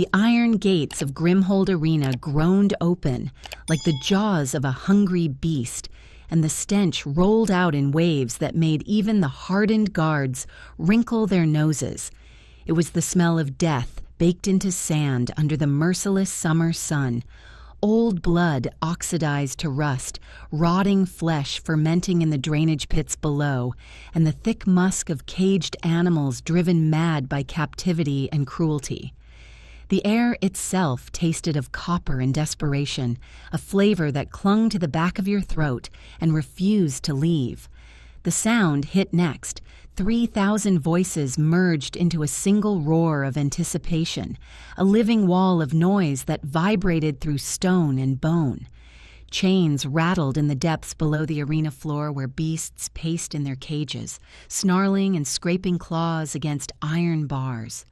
The iron gates of Grimhold Arena groaned open like the jaws of a hungry beast, and the stench rolled out in waves that made even the hardened guards wrinkle their noses. It was the smell of death baked into sand under the merciless summer sun, old blood oxidized to rust, rotting flesh fermenting in the drainage pits below, and the thick musk of caged animals driven mad by captivity and cruelty. The air itself tasted of copper and desperation, a flavor that clung to the back of your throat and refused to leave. The sound hit next. 3,000 voices merged into a single roar of anticipation, a living wall of noise that vibrated through stone and bone. Chains rattled in the depths below the arena floor where beasts paced in their cages, snarling and scraping claws against iron bars.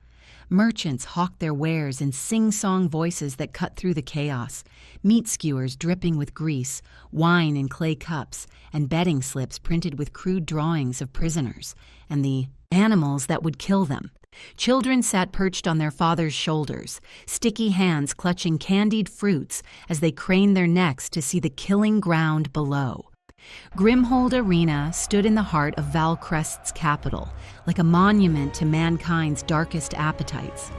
Merchants hawked their wares in sing-song voices that cut through the chaos, meat skewers dripping with grease, wine in clay cups, and betting slips printed with crude drawings of prisoners, and the animals that would kill them. Children sat perched on their fathers' shoulders, sticky hands clutching candied fruits as they craned their necks to see the killing ground below. Grimhold Arena stood in the heart of Valcrest's capital, like a monument to mankind's darkest appetites.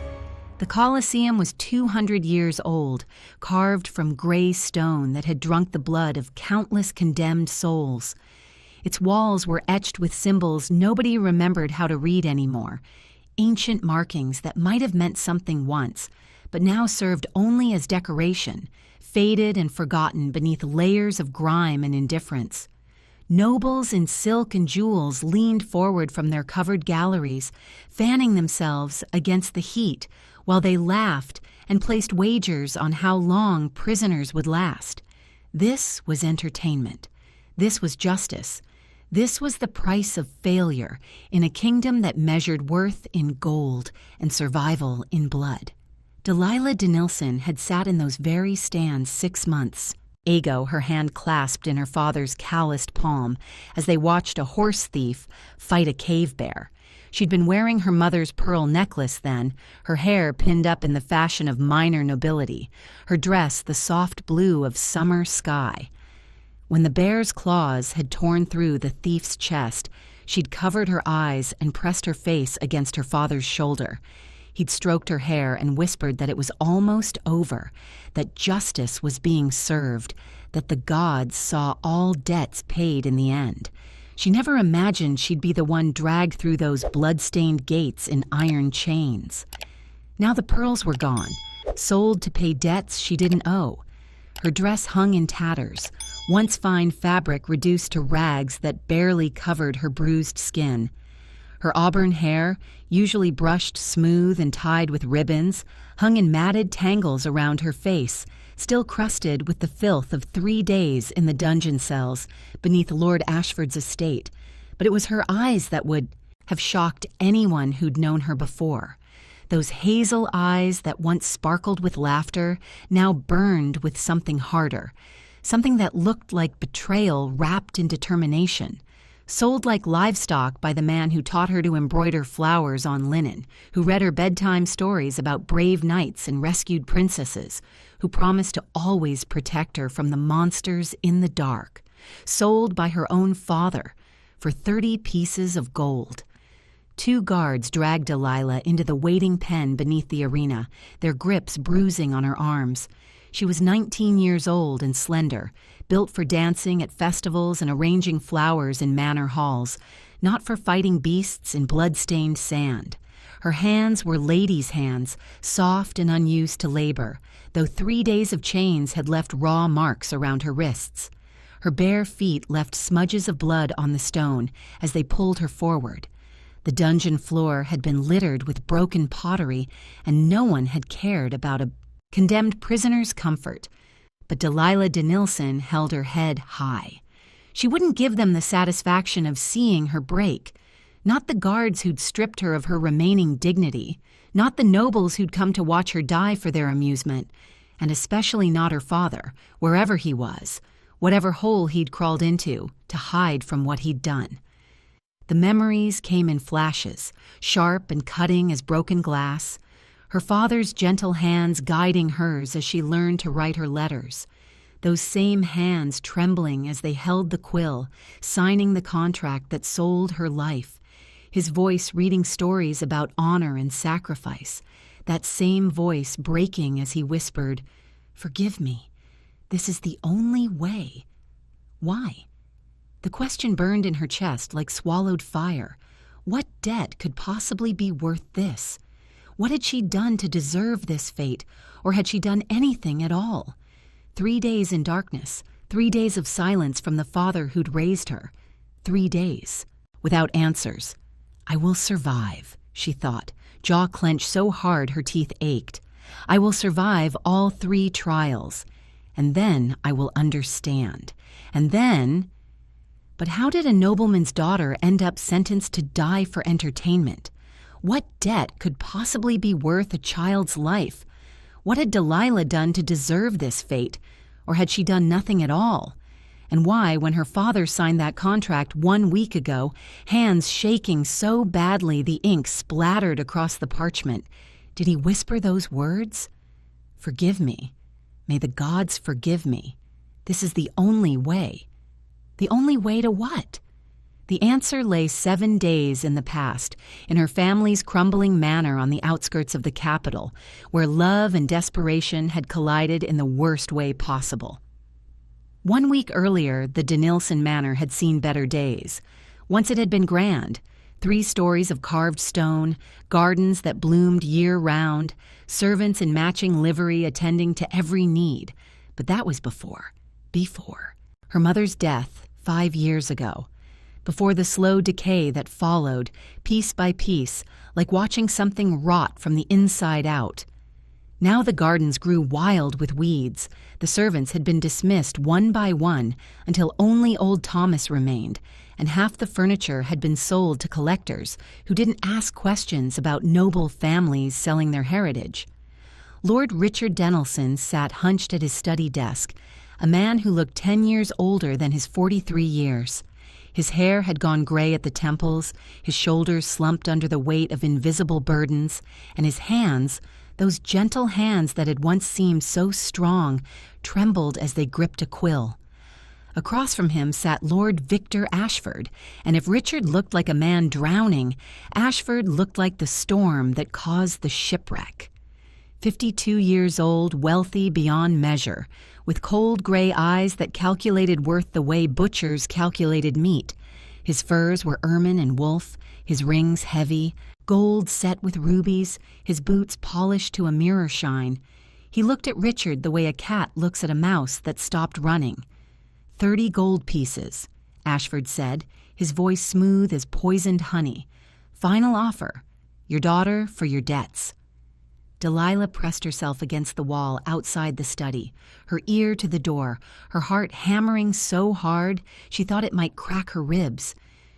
The Colosseum was 200 years old, carved from gray stone that had drunk the blood of countless condemned souls. Its walls were etched with symbols nobody remembered how to read anymore, ancient markings that might have meant something once, but now served only as decoration, faded and forgotten beneath layers of grime and indifference. Nobles in silk and jewels leaned forward from their covered galleries, fanning themselves against the heat while they laughed and placed wagers on how long prisoners would last. This was entertainment. This was justice. This was the price of failure in a kingdom that measured worth in gold and survival in blood. Delilah Denilson had sat in those very stands 6 months, Ago, her hand clasped in her father's calloused palm, as they watched a horse thief fight a cave bear. She'd been wearing her mother's pearl necklace then, her hair pinned up in the fashion of minor nobility, her dress the soft blue of summer sky. When the bear's claws had torn through the thief's chest, she'd covered her eyes and pressed her face against her father's shoulder. He'd stroked her hair and whispered that it was almost over, that justice was being served, that the gods saw all debts paid in the end. She never imagined she'd be the one dragged through those blood-stained gates in iron chains. Now the pearls were gone, sold to pay debts she didn't owe. Her dress hung in tatters, once fine fabric reduced to rags that barely covered her bruised skin. Her auburn hair, usually brushed smooth and tied with ribbons, hung in matted tangles around her face, still crusted with the filth of 3 days in the dungeon cells beneath Lord Ashford's estate. But it was her eyes that would have shocked anyone who'd known her before. Those hazel eyes that once sparkled with laughter now burned with something harder, something that looked like betrayal wrapped in determination. Sold like livestock by the man who taught her to embroider flowers on linen, who read her bedtime stories about brave knights and rescued princesses, who promised to always protect her from the monsters in the dark. Sold by her own father for 30 pieces of gold. 2 guards dragged Delilah into the waiting pen beneath the arena, their grips bruising on her arms. She was 19 years old and slender, built for dancing at festivals and arranging flowers in manor halls, not for fighting beasts in blood-stained sand. Her hands were ladies' hands, soft and unused to labor, though 3 days of chains had left raw marks around her wrists. Her bare feet left smudges of blood on the stone as they pulled her forward. The dungeon floor had been littered with broken pottery, and no one had cared about a condemned prisoner's comfort. But Delilah Denilson held her head high. She wouldn't give them the satisfaction of seeing her break. Not the guards who'd stripped her of her remaining dignity, not the nobles who'd come to watch her die for their amusement, and especially not her father, wherever he was, whatever hole he'd crawled into to hide from what he'd done. The memories came in flashes, sharp and cutting as broken glass. her father's gentle hands guiding hers as she learned to write her letters. Those same hands trembling as they held the quill, signing the contract that sold her life. His voice reading stories about honor and sacrifice. That same voice breaking as he whispered, "Forgive me. This is the only way." Why? The question burned in her chest like swallowed fire. What debt could possibly be worth this? What had she done to deserve this fate, or had she done anything at all? 3 days in darkness, 3 days of silence from the father who'd raised her. 3 days, without answers. "I will survive," she thought, jaw clenched so hard her teeth ached. "I will survive all 3 trials. And then I will understand. And then—" But how did a nobleman's daughter end up sentenced to die for entertainment? What debt could possibly be worth a child's life? What had Delilah done to deserve this fate? Or had she done nothing at all? And why, when her father signed that contract 1 week ago, hands shaking so badly the ink splattered across the parchment, did he whisper those words? "Forgive me. May the gods forgive me. This is the only way." The only way to what? The answer lay 7 days in the past, in her family's crumbling manor on the outskirts of the capital, where love and desperation had collided in the worst way possible. 1 week earlier, the Denilson Manor had seen better days. Once it had been grand. 3 stories of carved stone, gardens that bloomed year-round, servants in matching livery attending to every need. But that was before. Her mother's death 5 years ago. Before the slow decay that followed, piece by piece, like watching something rot from the inside out. Now the gardens grew wild with weeds. The servants had been dismissed one by one until only old Thomas remained, and half the furniture had been sold to collectors who didn't ask questions about noble families selling their heritage. Lord Richard Denilson sat hunched at his study desk, a man who looked 10 years older than his 43 years. His hair had gone gray at the temples, his shoulders slumped under the weight of invisible burdens, and his hands, those gentle hands that had once seemed so strong, trembled as they gripped a quill. Across from him sat Lord Victor Ashford, and if Richard looked like a man drowning, Ashford looked like the storm that caused the shipwreck. 52 years old, wealthy beyond measure, with cold gray eyes that calculated worth the way butchers calculated meat. His furs were ermine and wolf, his rings heavy, gold set with rubies, his boots polished to a mirror shine. He looked at Richard the way a cat looks at a mouse that stopped running. 30 gold pieces, Ashford said, his voice smooth as poisoned honey. Final offer. Your daughter for your debts. Delilah pressed herself against the wall outside the study, her ear to the door, her heart hammering so hard she thought it might crack her ribs.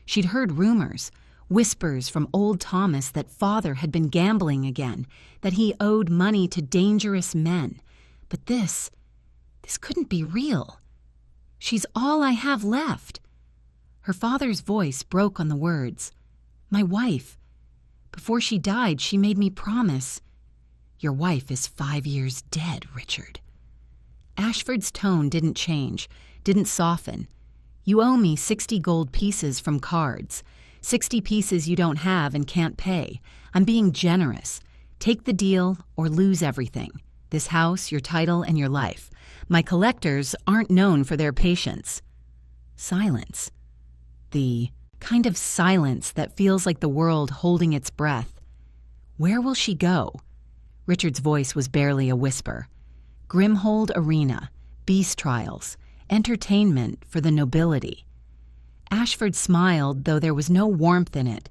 She'd heard rumors, whispers from old Thomas that father had been gambling again, that he owed money to dangerous men. But this couldn't be real. "She's all I have left." Her father's voice broke on the words. "My wife. Before she died, she made me promise." "Your wife is 5 years dead, Richard." Ashford's tone didn't change, didn't soften. "You owe me 60 gold pieces from cards. 60 pieces you don't have and can't pay. I'm being generous. Take the deal or lose everything. This house, your title, and your life. My collectors aren't known for their patience." Silence. The kind of silence that feels like the world holding its breath. Where will she go? Richard's voice was barely a whisper. Grimhold Arena, beast trials, entertainment for the nobility. Ashford smiled, though there was no warmth in it.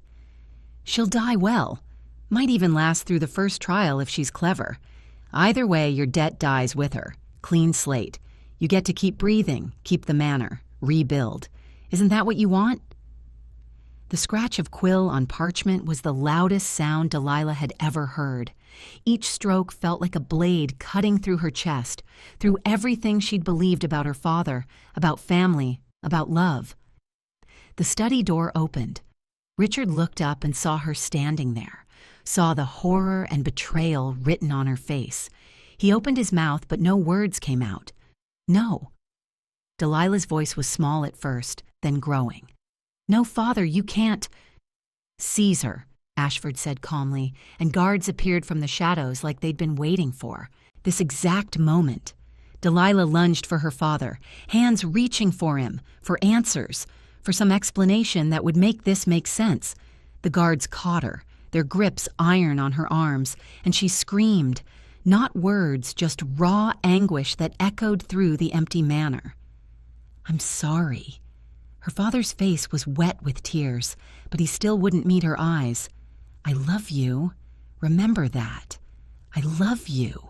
"She'll die well. Might even last through the first trial if she's clever. Either way, your debt dies with her. Clean slate. You get to keep breathing, keep the manor, rebuild. Isn't that what you want?" The scratch of quill on parchment was the loudest sound Delilah had ever heard. Each stroke felt like a blade cutting through her chest, through everything she'd believed about her father, about family, about love. The study door opened. Richard looked up and saw her standing there, saw the horror and betrayal written on her face. He opened his mouth, but no words came out. "No." Delilah's voice was small at first, then growing. "No, Father, you can't." "Seize her," Ashford said calmly, and guards appeared from the shadows like they'd been waiting for this exact moment. Delilah lunged for her father, hands reaching for him, for answers, for some explanation that would make this make sense. The guards caught her, their grips iron on her arms, and she screamed, not words, just raw anguish that echoed through the empty manor. "I'm sorry." Her father's face was wet with tears, but he still wouldn't meet her eyes. "I love you. Remember that. I love you."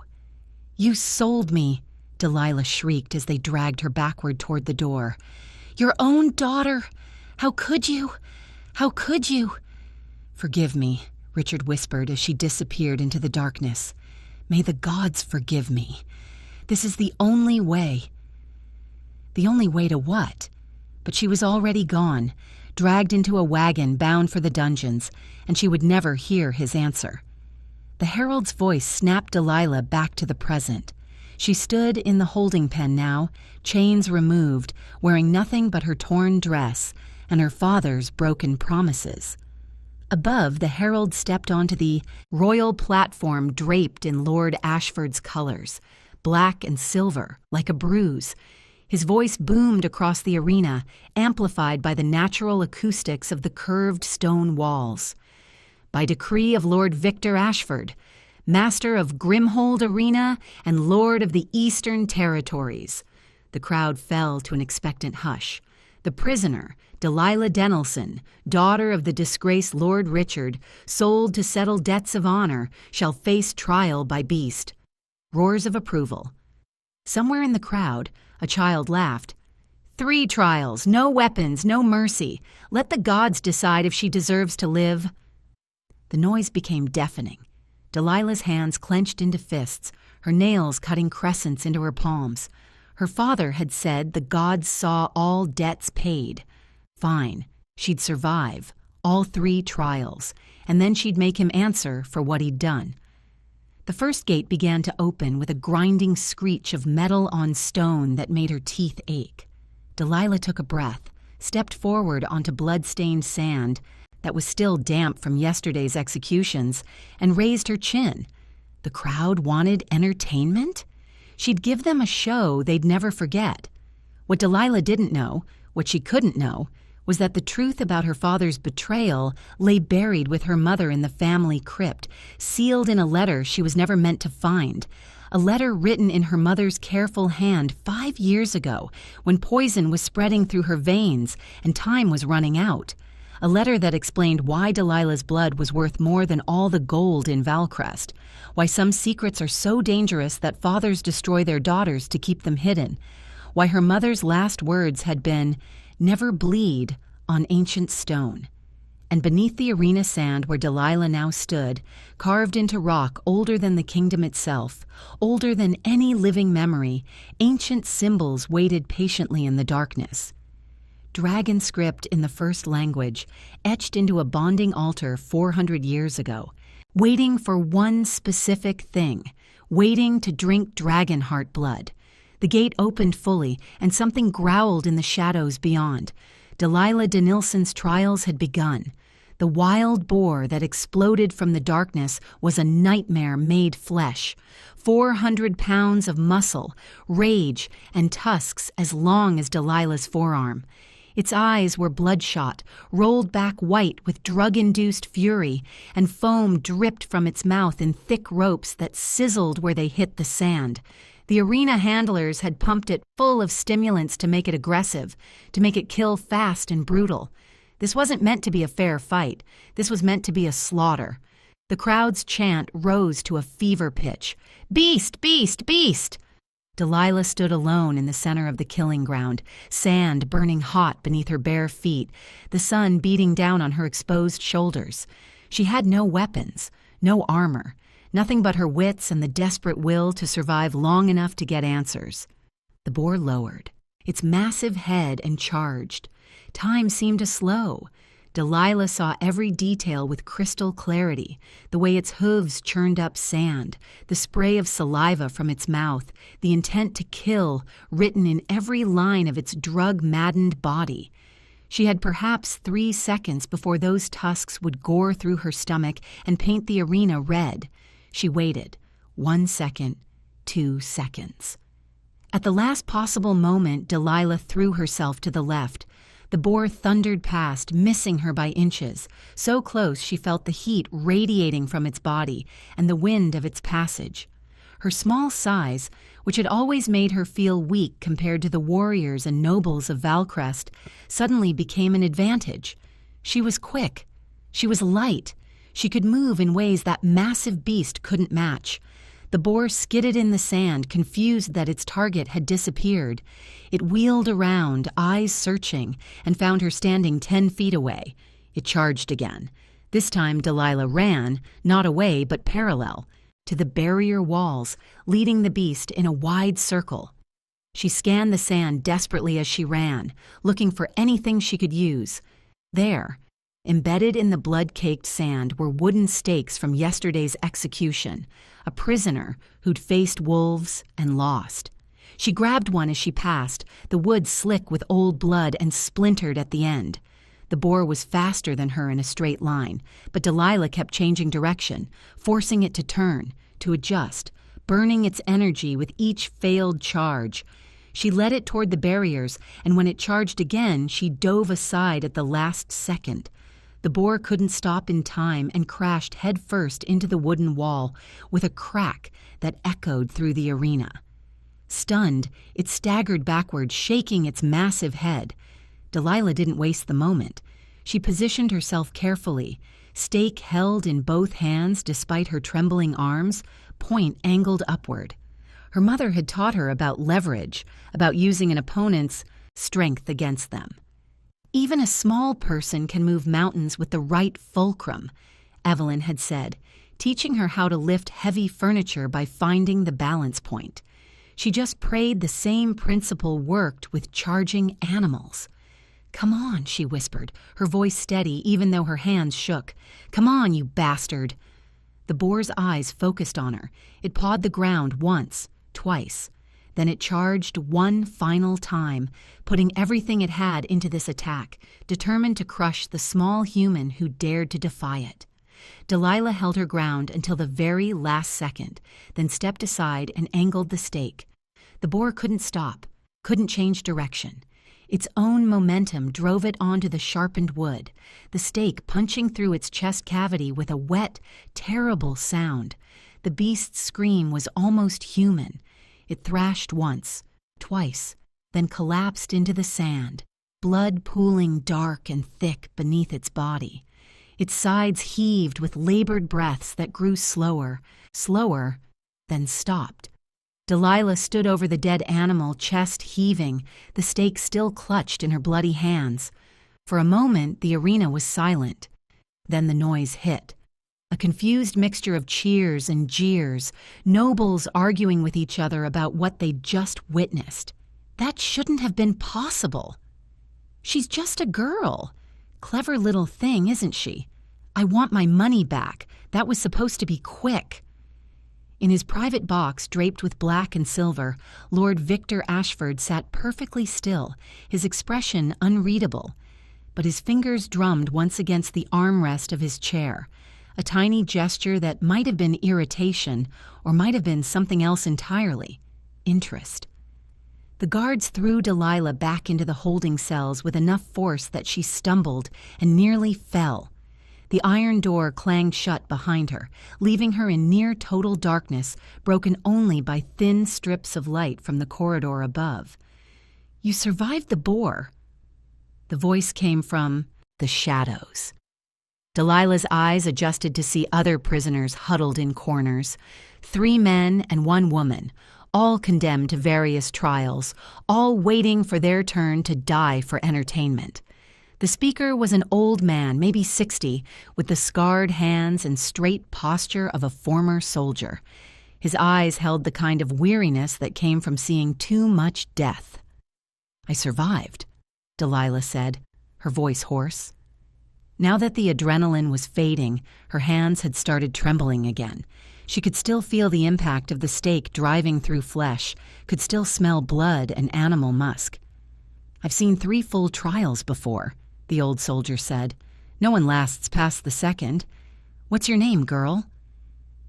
"You sold me," Delilah shrieked as they dragged her backward toward the door. "Your own daughter! How could you? How could you?" "Forgive me," Richard whispered as she disappeared into the darkness. "May the gods forgive me. This is the only way." The only way to what? But she was already gone, dragged into a wagon bound for the dungeons, and she would never hear his answer. The herald's voice snapped Delilah back to the present. She stood in the holding pen now, chains removed, wearing nothing but her torn dress and her father's broken promises. Above, the herald stepped onto the royal platform draped in Lord Ashford's colors, black and silver, like a bruise. His voice boomed across the arena, amplified by the natural acoustics of the curved stone walls. "By decree of Lord Victor Ashford, Master of Grimhold Arena and Lord of the Eastern Territories." The crowd fell to an expectant hush. "The prisoner, Delilah Dennelson, daughter of the disgraced Lord Richard, sold to settle debts of honor, shall face trial by beast." Roars of approval. Somewhere in the crowd, a child laughed. "3 trials, no weapons, no mercy. Let the gods decide if she deserves to live." The noise became deafening. Delilah's hands clenched into fists, her nails cutting crescents into her palms. Her father had said the gods saw all debts paid. Fine, she'd survive, all 3 trials, and then she'd make him answer for what he'd done. The first gate began to open with a grinding screech of metal on stone that made her teeth ache. Delilah took a breath, stepped forward onto blood-stained sand that was still damp from yesterday's executions, and raised her chin. The crowd wanted entertainment? She'd give them a show they'd never forget. What Delilah didn't know, what she couldn't know, was that the truth about her father's betrayal lay buried with her mother in the family crypt, sealed in a letter she was never meant to find. A letter written in her mother's careful hand 5 years ago, when poison was spreading through her veins and time was running out. A letter that explained why Delilah's blood was worth more than all the gold in Valcrest, why some secrets are so dangerous that fathers destroy their daughters to keep them hidden, why her mother's last words had been, "Never bleed on ancient stone." And beneath the arena sand where Delilah now stood, carved into rock older than the kingdom itself, older than any living memory, ancient symbols waited patiently in the darkness. Dragon script in the first language, etched into a bonding altar 400 years ago, waiting for one specific thing, waiting to drink dragon heart blood. The gate opened fully, and something growled in the shadows beyond. Delilah Dennelson's trials had begun. The wild boar that exploded from the darkness was a nightmare made flesh. 400 pounds of muscle, rage, and tusks as long as Delilah's forearm. Its eyes were bloodshot, rolled back white with drug-induced fury, and foam dripped from its mouth in thick ropes that sizzled where they hit the sand. The arena handlers had pumped it full of stimulants to make it aggressive, to make it kill fast and brutal. This wasn't meant to be a fair fight. This was meant to be a slaughter. The crowd's chant rose to a fever pitch. "Beast! Beast! Beast!" Delilah stood alone in the center of the killing ground, sand burning hot beneath her bare feet, the sun beating down on her exposed shoulders. She had no weapons, no armor, nothing but her wits and the desperate will to survive long enough to get answers. The boar lowered, its massive head and charged. Time seemed to slow. Delilah saw every detail with crystal clarity, the way its hooves churned up sand, the spray of saliva from its mouth, the intent to kill written in every line of its drug-maddened body. She had perhaps 3 seconds before those tusks would gore through her stomach and paint the arena red. She waited. 1 second, 2 seconds. At the last possible moment, Delilah threw herself to the left. The boar thundered past, missing her by inches, so close she felt the heat radiating from its body and the wind of its passage. Her small size, which had always made her feel weak compared to the warriors and nobles of Valcrest, suddenly became an advantage. She was quick. She was light. She could move in ways that massive beast couldn't match. The boar skidded in the sand, confused that its target had disappeared. It wheeled around, eyes searching, and found her standing 10 feet away. It charged again. This time Delilah ran, not away but parallel, to the barrier walls, leading the beast in a wide circle. She scanned the sand desperately as she ran, looking for anything she could use. There, embedded in the blood-caked sand, were wooden stakes from yesterday's execution, a prisoner who'd faced wolves and lost. She grabbed one as she passed, the wood slick with old blood and splintered at the end. The boar was faster than her in a straight line, but Delilah kept changing direction, forcing it to turn, to adjust, burning its energy with each failed charge. She led it toward the barriers, and when it charged again, she dove aside at the last second. The boar couldn't stop in time and crashed headfirst into the wooden wall with a crack that echoed through the arena. Stunned, it staggered backward, shaking its massive head. Delilah didn't waste the moment. She positioned herself carefully, stake held in both hands despite her trembling arms, point angled upward. Her mother had taught her about leverage, about using an opponent's strength against them. Even a small person can move mountains with the right fulcrum, Evelyn had said, teaching her how to lift heavy furniture by finding the balance point. She just prayed the same principle worked with charging animals. "Come on," she whispered, her voice steady even though her hands shook. "Come on, you bastard." The boar's eyes focused on her. It pawed the ground once, twice. Then it charged one final time, putting everything it had into this attack, determined to crush the small human who dared to defy it. Delilah held her ground until the very last second, then stepped aside and angled the stake. The boar couldn't stop, couldn't change direction. Its own momentum drove it onto the sharpened wood, the stake punching through its chest cavity with a wet, terrible sound. The beast's scream was almost human. It thrashed once, twice, then collapsed into the sand, blood pooling dark and thick beneath its body. Its sides heaved with labored breaths that grew slower, slower, then stopped. Delilah stood over the dead animal, chest heaving, the stake still clutched in her bloody hands. For a moment, the arena was silent. Then the noise hit. A confused mixture of cheers and jeers, nobles arguing with each other about what they'd just witnessed. That shouldn't have been possible. "She's just a girl. Clever little thing, isn't she? I want my money back. That was supposed to be quick." In his private box draped with black and silver, Lord Victor Ashford sat perfectly still, his expression unreadable. But his fingers drummed once against the armrest of his chair, a tiny gesture that might have been irritation or might have been something else entirely, interest. The guards threw Delilah back into the holding cells with enough force that she stumbled and nearly fell. The iron door clanged shut behind her, leaving her in near total darkness, broken only by thin strips of light from the corridor above. "You survived the boar." The voice came from the shadows. Delilah's eyes adjusted to see other prisoners huddled in corners. 3 men and 1 woman, all condemned to various trials, all waiting for their turn to die for entertainment. The speaker was an old man, maybe 60, with the scarred hands and straight posture of a former soldier. His eyes held the kind of weariness that came from seeing too much death. "I survived," Delilah said, her voice hoarse. Now that the adrenaline was fading, her hands had started trembling again. She could still feel the impact of the stake driving through flesh, could still smell blood and animal musk. "I've seen 3 full trials before," the old soldier said. "No one lasts past the second. What's your name, girl?"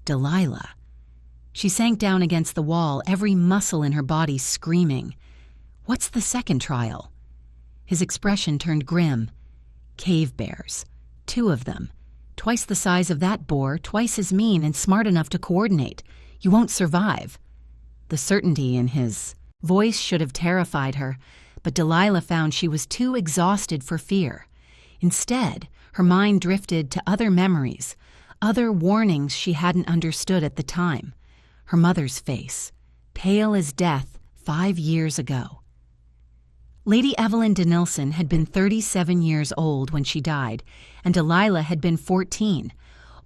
"Delilah." She sank down against the wall, every muscle in her body screaming. "What's the second trial?" His expression turned grim. "Cave bears. 2 of them. Twice the size of that boar, twice as mean and smart enough to coordinate. You won't survive." The certainty in his voice should have terrified her, but Delilah found she was too exhausted for fear. Instead, her mind drifted to other memories, other warnings she hadn't understood at the time. Her mother's face, pale as death 5 years ago. Lady Evelyn de Nilsson had been 37 years old when she died, and Delilah had been 14,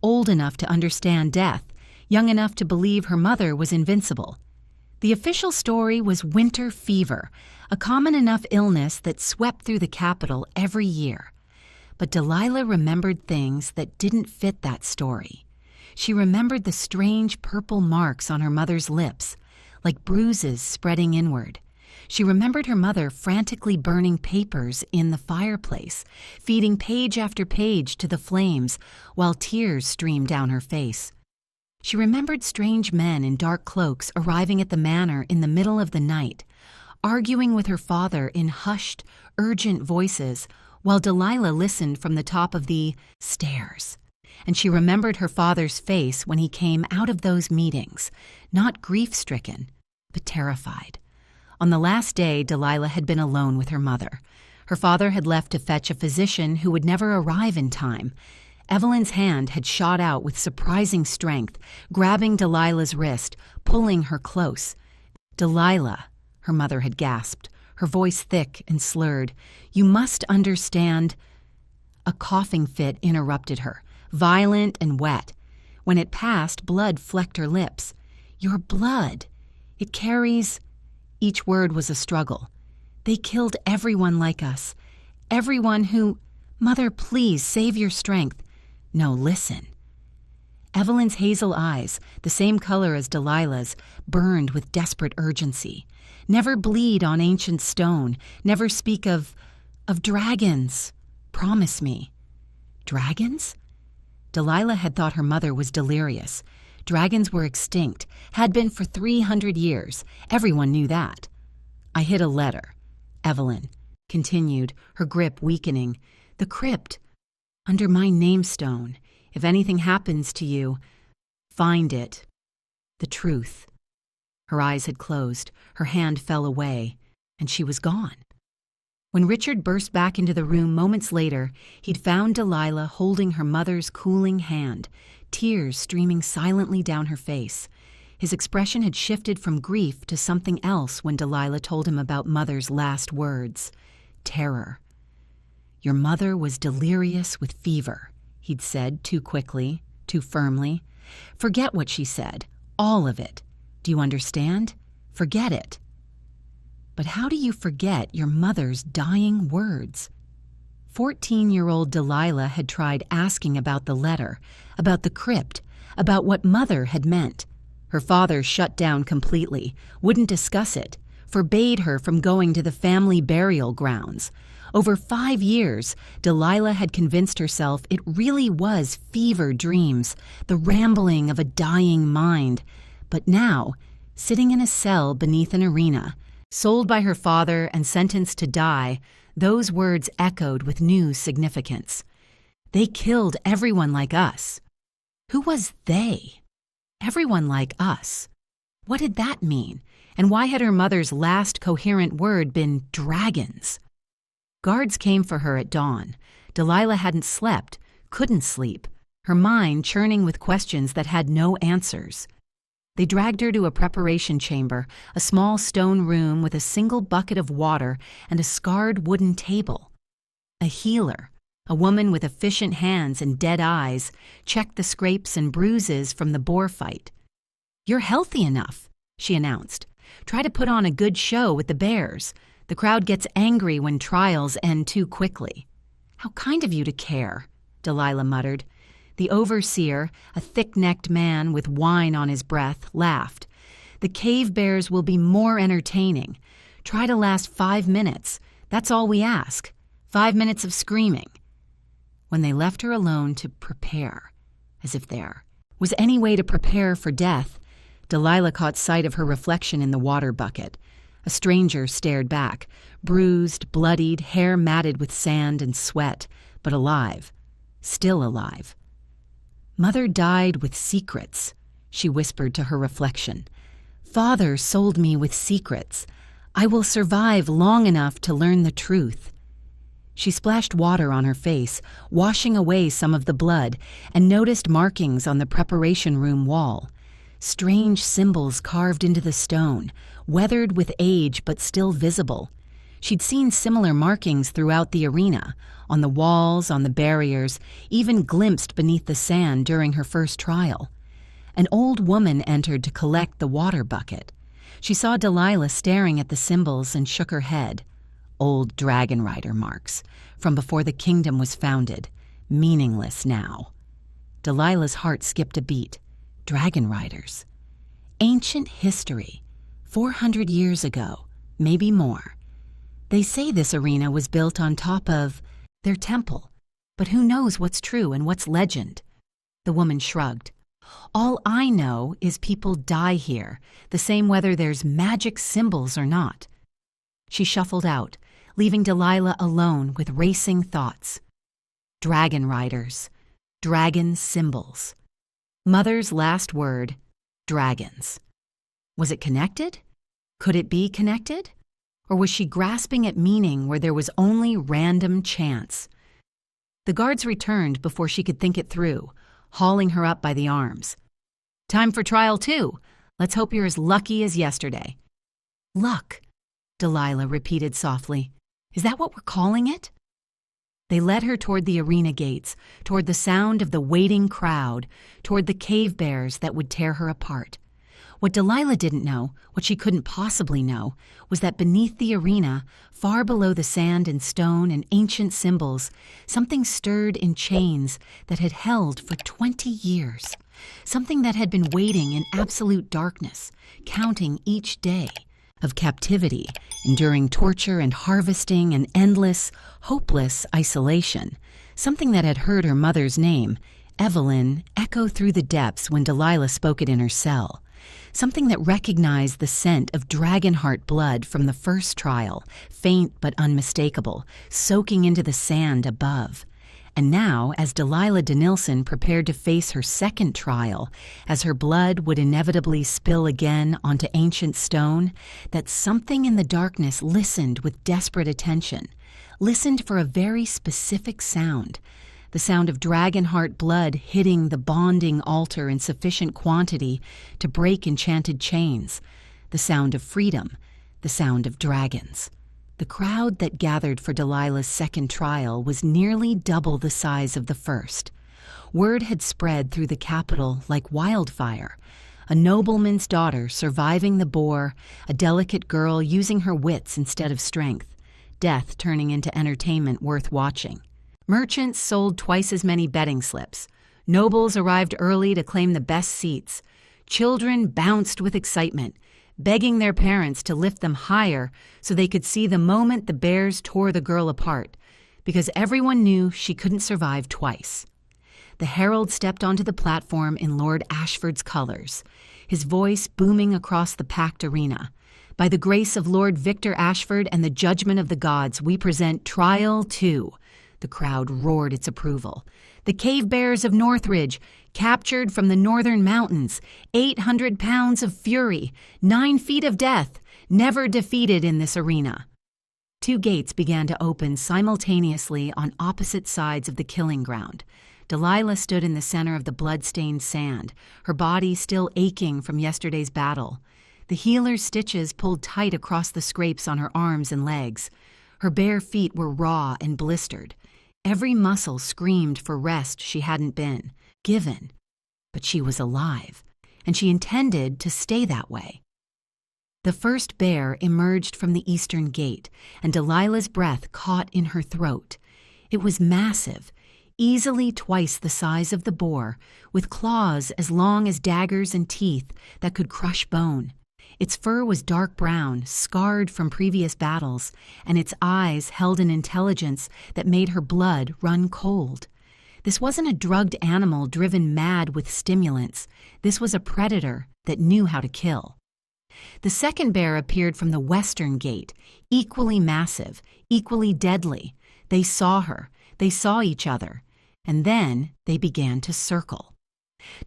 old enough to understand death, young enough to believe her mother was invincible. The official story was winter fever, a common enough illness that swept through the capital every year. But Delilah remembered things that didn't fit that story. She remembered the strange purple marks on her mother's lips, like bruises spreading inward. She remembered her mother frantically burning papers in the fireplace, feeding page after page to the flames while tears streamed down her face. She remembered strange men in dark cloaks arriving at the manor in the middle of the night, arguing with her father in hushed, urgent voices while Delilah listened from the top of the stairs. And she remembered her father's face when he came out of those meetings, not grief-stricken, but terrified. On the last day, Delilah had been alone with her mother. Her father had left to fetch a physician who would never arrive in time. Evelyn's hand had shot out with surprising strength, grabbing Delilah's wrist, pulling her close. "Delilah," her mother had gasped, her voice thick and slurred, "you must understand." A coughing fit interrupted her, violent and wet. When it passed, blood flecked her lips. "Your blood. It carries—" Each word was a struggle. "They killed everyone like us. Everyone who—" "Mother, please, save your strength." "No, listen." Evelyn's hazel eyes, the same color as Delilah's, burned with desperate urgency. "Never bleed on ancient stone. Never speak of dragons. Promise me." "Dragons?" Delilah had thought her mother was delirious. Dragons were extinct, had been for 300 years. Everyone knew that. "I hid a letter," Evelyn continued, her grip weakening. "The crypt. Under my namestone. If anything happens to you, find it. The truth." Her eyes had closed, her hand fell away, and she was gone. When Richard burst back into the room moments later, he'd found Delilah holding her mother's cooling hand, tears streaming silently down her face. His expression had shifted from grief to something else when Delilah told him about Mother's last words. Terror. "Your mother was delirious with fever," he'd said too quickly, too firmly. "Forget what she said, all of it. Do you understand? Forget it." But how do you forget your mother's dying words? 14-year-old Delilah had tried asking about the letter, about the crypt, about what Mother had meant. Her father shut down completely, wouldn't discuss it, forbade her from going to the family burial grounds. Over 5 years, Delilah had convinced herself it really was fever dreams, the rambling of a dying mind. But now, sitting in a cell beneath an arena, sold by her father and sentenced to die, those words echoed with new significance. They killed everyone like us. Who was they? Everyone like us. What did that mean? And why had her mother's last coherent word been dragons? Guards came for her at dawn. Delilah hadn't slept, couldn't sleep, her mind churning with questions that had no answers. They dragged her to a preparation chamber, a small stone room with a single bucket of water and a scarred wooden table. A healer, a woman with efficient hands and dead eyes, checked the scrapes and bruises from the boar fight. "You're healthy enough," she announced. "Try to put on a good show with the bears. The crowd gets angry when trials end too quickly." "How kind of you to care," Delilah muttered. The overseer, a thick-necked man with wine on his breath, laughed. The cave bears will be more entertaining. Try to last 5 minutes. That's all we ask. 5 minutes of screaming. When they left her alone to prepare, as if there was any way to prepare for death, Delilah caught sight of her reflection in the water bucket. A stranger stared back, bruised, bloodied, hair matted with sand and sweat, but alive. Still alive. Mother died with secrets, she whispered to her reflection. Father sold me with secrets. I will survive long enough to learn the truth. She splashed water on her face, washing away some of the blood, and noticed markings on the preparation room wall. Strange symbols carved into the stone, weathered with age but still visible. She'd seen similar markings throughout the arena, on the walls, on the barriers, even glimpsed beneath the sand during her first trial. An old woman entered to collect the water bucket. She saw Delilah staring at the symbols and shook her head. Old dragon rider marks, from before the kingdom was founded, meaningless now. Delilah's heart skipped a beat. Dragon riders. Ancient history, 400 years ago, maybe more. They say this arena was built on top of their temple, but who knows what's true and what's legend? The woman shrugged. All I know is people die here, the same whether there's magic symbols or not. She shuffled out, leaving Delilah alone with racing thoughts. Dragon riders, dragon symbols. Mother's last word, dragons. Was it connected? Could it be connected? Or was she grasping at meaning where there was only random chance? The guards returned before she could think it through, hauling her up by the arms. Time for trial 2. Let's hope you're as lucky as yesterday. Luck, Delilah repeated softly. Is that what we're calling it? They led her toward the arena gates, toward the sound of the waiting crowd, toward the cave bears that would tear her apart. What Delilah didn't know, what she couldn't possibly know, was that beneath the arena, far below the sand and stone and ancient symbols, something stirred in chains that had held for 20 years. Something that had been waiting in absolute darkness, counting each day of captivity, enduring torture and harvesting and endless, hopeless isolation. Something that had heard her mother's name, Evelyn, echo through the depths when Delilah spoke it in her cell. Something that recognized the scent of dragonheart blood from the first trial, faint but unmistakable, soaking into the sand above. And now, as Delilah Denilson prepared to face her second trial, as her blood would inevitably spill again onto ancient stone, that something in the darkness listened with desperate attention, listened for a very specific sound, the sound of dragonheart blood hitting the bonding altar in sufficient quantity to break enchanted chains, the sound of freedom, the sound of dragons. The crowd that gathered for Delilah's second trial was nearly double the size of the first. Word had spread through the capital like wildfire. A nobleman's daughter surviving the boar, a delicate girl using her wits instead of strength, death turning into entertainment worth watching. Merchants sold twice as many betting slips. Nobles arrived early to claim the best seats. Children bounced with excitement, begging their parents to lift them higher so they could see the moment the bears tore the girl apart, because everyone knew she couldn't survive twice. The herald stepped onto the platform in Lord Ashford's colors, his voice booming across the packed arena. By the grace of Lord Victor Ashford and the judgment of the gods, we present Trial 2. The crowd roared its approval. The cave bears of Northridge, captured from the northern mountains, 800 pounds of fury, 9 feet of death, never defeated in this arena. 2 gates began to open simultaneously on opposite sides of the killing ground. Delilah stood in the center of the blood-stained sand, her body still aching from yesterday's battle. The healer's stitches pulled tight across the scrapes on her arms and legs. Her bare feet were raw and blistered. Every muscle screamed for rest she hadn't been given. But she was alive, and she intended to stay that way. The first bear emerged from the eastern gate, and Delilah's breath caught in her throat. It was massive, easily twice the size of the boar, with claws as long as daggers and teeth that could crush bone. Its fur was dark brown, scarred from previous battles, and its eyes held an intelligence that made her blood run cold. This wasn't a drugged animal driven mad with stimulants. This was a predator that knew how to kill. The second bear appeared from the western gate, equally massive, equally deadly. They saw her. They saw each other. And then they began to circle.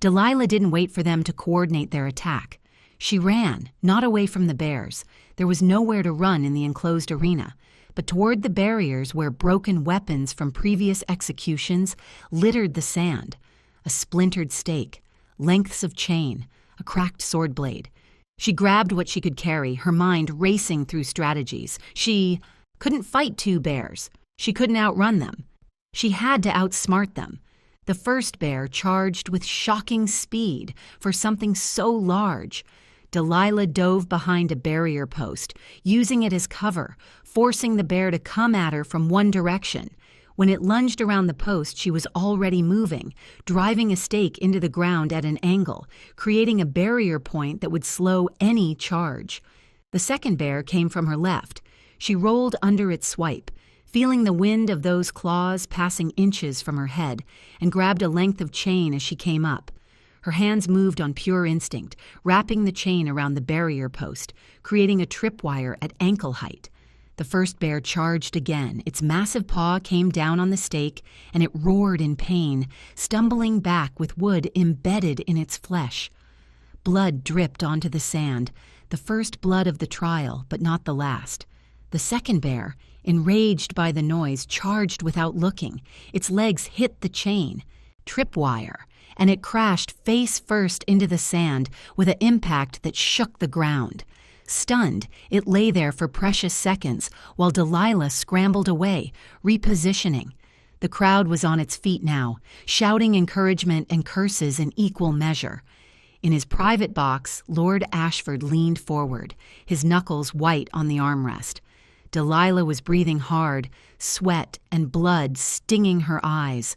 Delilah didn't wait for them to coordinate their attack. She ran, not away from the bears. There was nowhere to run in the enclosed arena, but toward the barriers where broken weapons from previous executions littered the sand. A splintered stake, lengths of chain, a cracked sword blade. She grabbed what she could carry, her mind racing through strategies. She couldn't fight two bears. She couldn't outrun them. She had to outsmart them. The first bear charged with shocking speed for something so large. Delilah dove behind a barrier post, using it as cover, forcing the bear to come at her from one direction. When it lunged around the post, she was already moving, driving a stake into the ground at an angle, creating a barrier point that would slow any charge. The second bear came from her left. She rolled under its swipe, feeling the wind of those claws passing inches from her head, and grabbed a length of chain as she came up. Her hands moved on pure instinct, wrapping the chain around the barrier post, creating a tripwire at ankle height. The first bear charged again. Its massive paw came down on the stake, and it roared in pain, stumbling back with wood embedded in its flesh. Blood dripped onto the sand, the first blood of the trial, but not the last. The second bear, enraged by the noise, charged without looking. Its legs hit the chain. Tripwire. And it crashed face first into the sand with an impact that shook the ground. Stunned, it lay there for precious seconds while Delilah scrambled away, repositioning. The crowd was on its feet now, shouting encouragement and curses in equal measure. In his private box, Lord Ashford leaned forward, his knuckles white on the armrest. Delilah was breathing hard, sweat and blood stinging her eyes.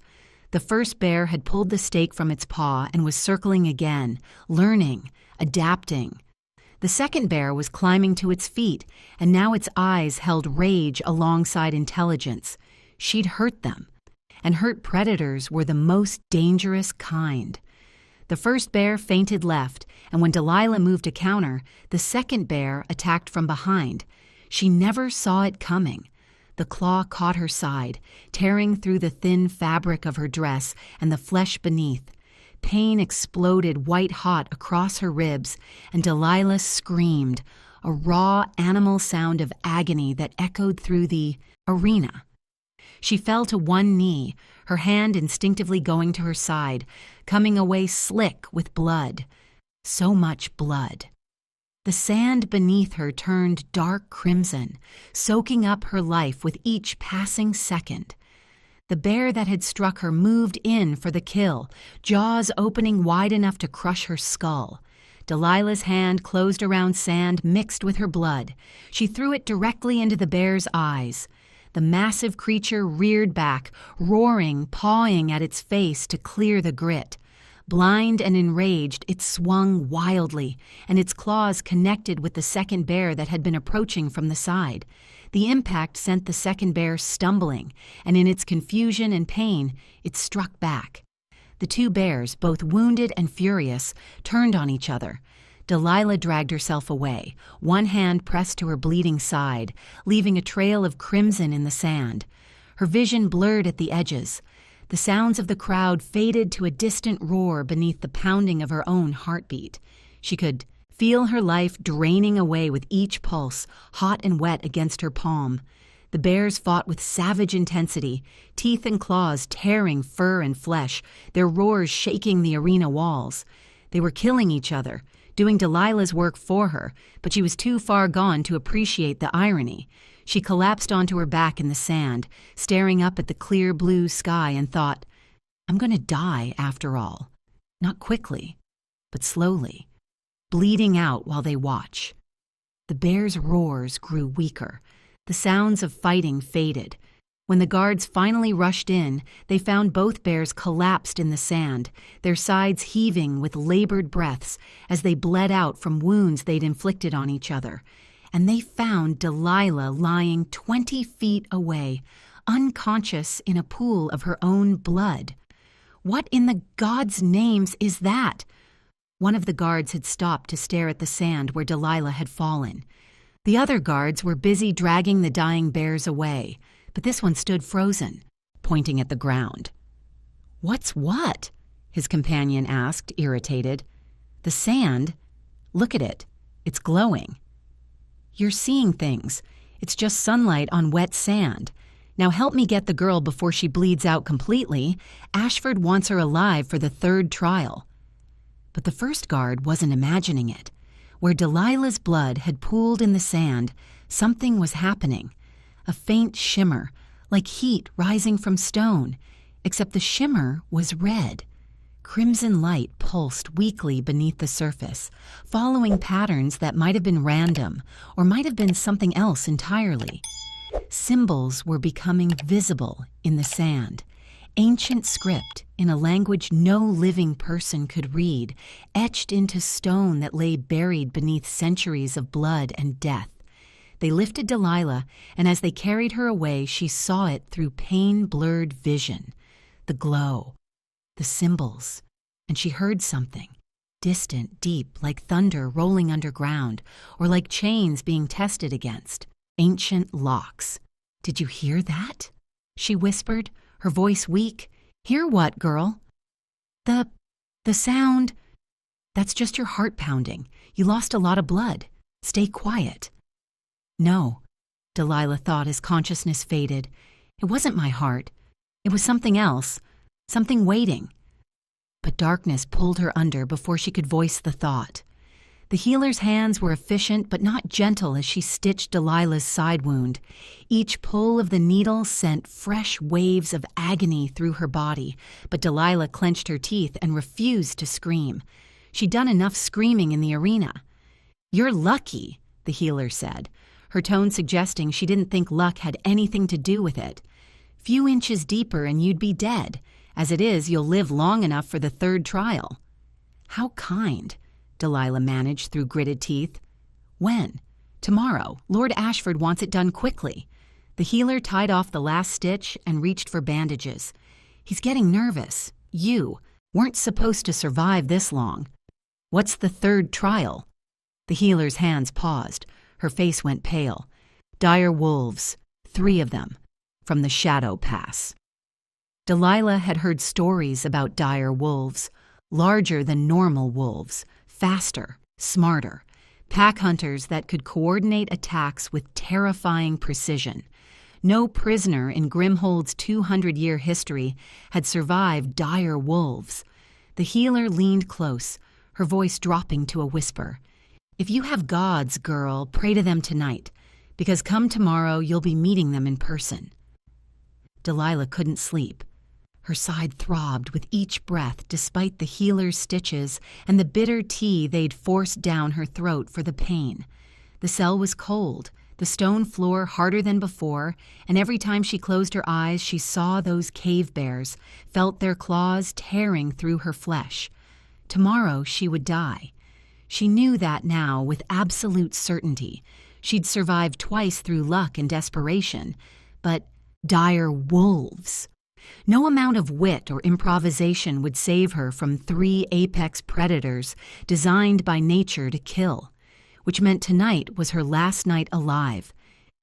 The first bear had pulled the stake from its paw and was circling again, learning, adapting. The second bear was climbing to its feet, and now its eyes held rage alongside intelligence. She'd hurt them, and hurt predators were the most dangerous kind. The first bear feinted left, and when Delilah moved to counter, the second bear attacked from behind. She never saw it coming. The claw caught her side, tearing through the thin fabric of her dress and the flesh beneath. Pain exploded white-hot across her ribs, and Delilah screamed, a raw animal sound of agony that echoed through the arena. She fell to one knee, her hand instinctively going to her side, coming away slick with blood. So much blood. The sand beneath her turned dark crimson, soaking up her life with each passing second. The bear that had struck her moved in for the kill, jaws opening wide enough to crush her skull. Delilah's hand closed around sand mixed with her blood. She threw it directly into the bear's eyes. The massive creature reared back, roaring, pawing at its face to clear the grit. Blind and enraged, it swung wildly, and its claws connected with the second bear that had been approaching from the side. The impact sent the second bear stumbling, and in its confusion and pain, it struck back. The two bears, both wounded and furious, turned on each other. Delilah dragged herself away, one hand pressed to her bleeding side, leaving a trail of crimson in the sand. Her vision blurred at the edges. The sounds of the crowd faded to a distant roar beneath the pounding of her own heartbeat. She could feel her life draining away with each pulse, hot and wet against her palm. The bears fought with savage intensity, teeth and claws tearing fur and flesh, their roars shaking the arena walls. They were killing each other, doing Delilah's work for her, but she was too far gone to appreciate the irony. She collapsed onto her back in the sand, staring up at the clear blue sky and thought, I'm going to die after all. Not quickly, but slowly, bleeding out while they watch. The bears' roars grew weaker. The sounds of fighting faded. When the guards finally rushed in, they found both bears collapsed in the sand, their sides heaving with labored breaths as they bled out from wounds they'd inflicted on each other. And they found Delilah lying 20 feet away, unconscious in a pool of her own blood. What in the gods' names is that? One of the guards had stopped to stare at the sand where Delilah had fallen. The other guards were busy dragging the dying bears away, but this one stood frozen, pointing at the ground. "What's what?" his companion asked, irritated. "The sand? Look at it. It's glowing." "You're seeing things. It's just sunlight on wet sand. Now help me get the girl before she bleeds out completely. Ashford wants her alive for the third trial." But the first guard wasn't imagining it. Where Delilah's blood had pooled in the sand, something was happening. A faint shimmer, like heat rising from stone, except the shimmer was red. Crimson light pulsed weakly beneath the surface, following patterns that might have been random or might have been something else entirely. Symbols were becoming visible in the sand. Ancient script in a language no living person could read, etched into stone that lay buried beneath centuries of blood and death. They lifted Delilah, and as they carried her away, she saw it through pain-blurred vision. The glow, the symbols, and she heard something, distant, deep, like thunder rolling underground, or like chains being tested against, ancient locks. "Did you hear that?" she whispered, her voice weak. "Hear what, girl?" The sound. That's just your heart pounding. You lost a lot of blood. Stay quiet." "No," Delilah thought as consciousness faded. "It wasn't my heart. It was something else, something waiting." But darkness pulled her under before she could voice the thought. The healer's hands were efficient but not gentle as she stitched Delilah's side wound. Each pull of the needle sent fresh waves of agony through her body, but Delilah clenched her teeth and refused to scream. She'd done enough screaming in the arena. "You're lucky," the healer said, her tone suggesting she didn't think luck had anything to do with it. "Few inches deeper and you'd be dead. As it is, you'll live long enough for the third trial." "How kind," Delilah managed through gritted teeth. "When?" "Tomorrow. Lord Ashford wants it done quickly." The healer tied off the last stitch and reached for bandages. "He's getting nervous. You weren't supposed to survive this long." "What's the third trial?" The healer's hands paused. Her face went pale. "Dire wolves, 3 of them, from the Shadow Pass." Delilah had heard stories about dire wolves, larger than normal wolves, faster, smarter, pack hunters that could coordinate attacks with terrifying precision. No prisoner in Grimhold's 200-year history had survived dire wolves. The healer leaned close, her voice dropping to a whisper. "If you have gods, girl, pray to them tonight, because come tomorrow you'll be meeting them in person." Delilah couldn't sleep. Her side throbbed with each breath despite the healer's stitches and the bitter tea they'd forced down her throat for the pain. The cell was cold, the stone floor harder than before, and every time she closed her eyes she saw those cave bears, felt their claws tearing through her flesh. Tomorrow she would die. She knew that now with absolute certainty. She'd survived twice through luck and desperation, but dire wolves. No amount of wit or improvisation would save her from 3 apex predators designed by nature to kill, which meant tonight was her last night alive,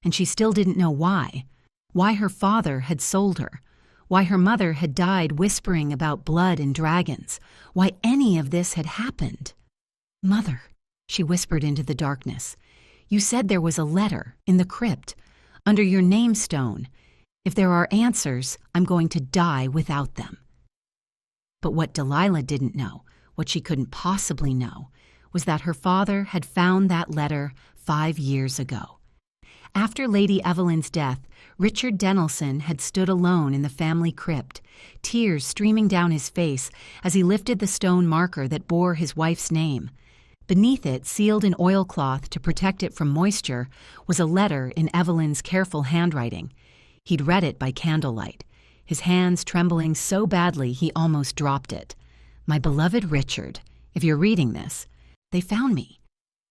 and she still didn't know why. Why her father had sold her, why her mother had died whispering about blood and dragons, why any of this had happened. "Mother," she whispered into the darkness, "you said there was a letter in the crypt, under your name stone. If there are answers, I'm going to die without them." But what Delilah didn't know, what she couldn't possibly know, was that her father had found that letter 5 years ago. After Lady Evelyn's death, Richard Dennelson had stood alone in the family crypt, tears streaming down his face as he lifted the stone marker that bore his wife's name. Beneath it, sealed in oilcloth to protect it from moisture, was a letter in Evelyn's careful handwriting. He'd read it by candlelight, his hands trembling so badly he almost dropped it. My beloved Richard, if you're reading this, they found me.